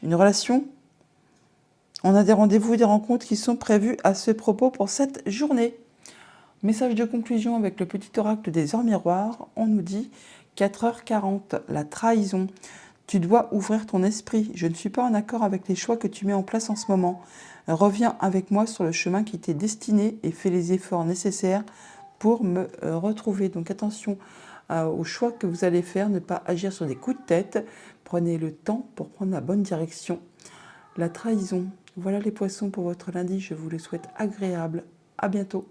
une relation. On a des rendez-vous, des rencontres qui sont prévues à ce propos pour cette journée. Message de conclusion avec le petit oracle des heures miroirs. On nous dit 4h40, la trahison. Tu dois ouvrir ton esprit. Je ne suis pas en accord avec les choix que tu mets en place en ce moment. Reviens avec moi sur le chemin qui t'est destiné et fais les efforts nécessaires pour me retrouver. Donc attention aux choix que vous allez faire, ne pas agir sur des coups de tête. Prenez le temps pour prendre la bonne direction. La trahison. Voilà les poissons pour votre lundi. Je vous le souhaite agréable. À bientôt.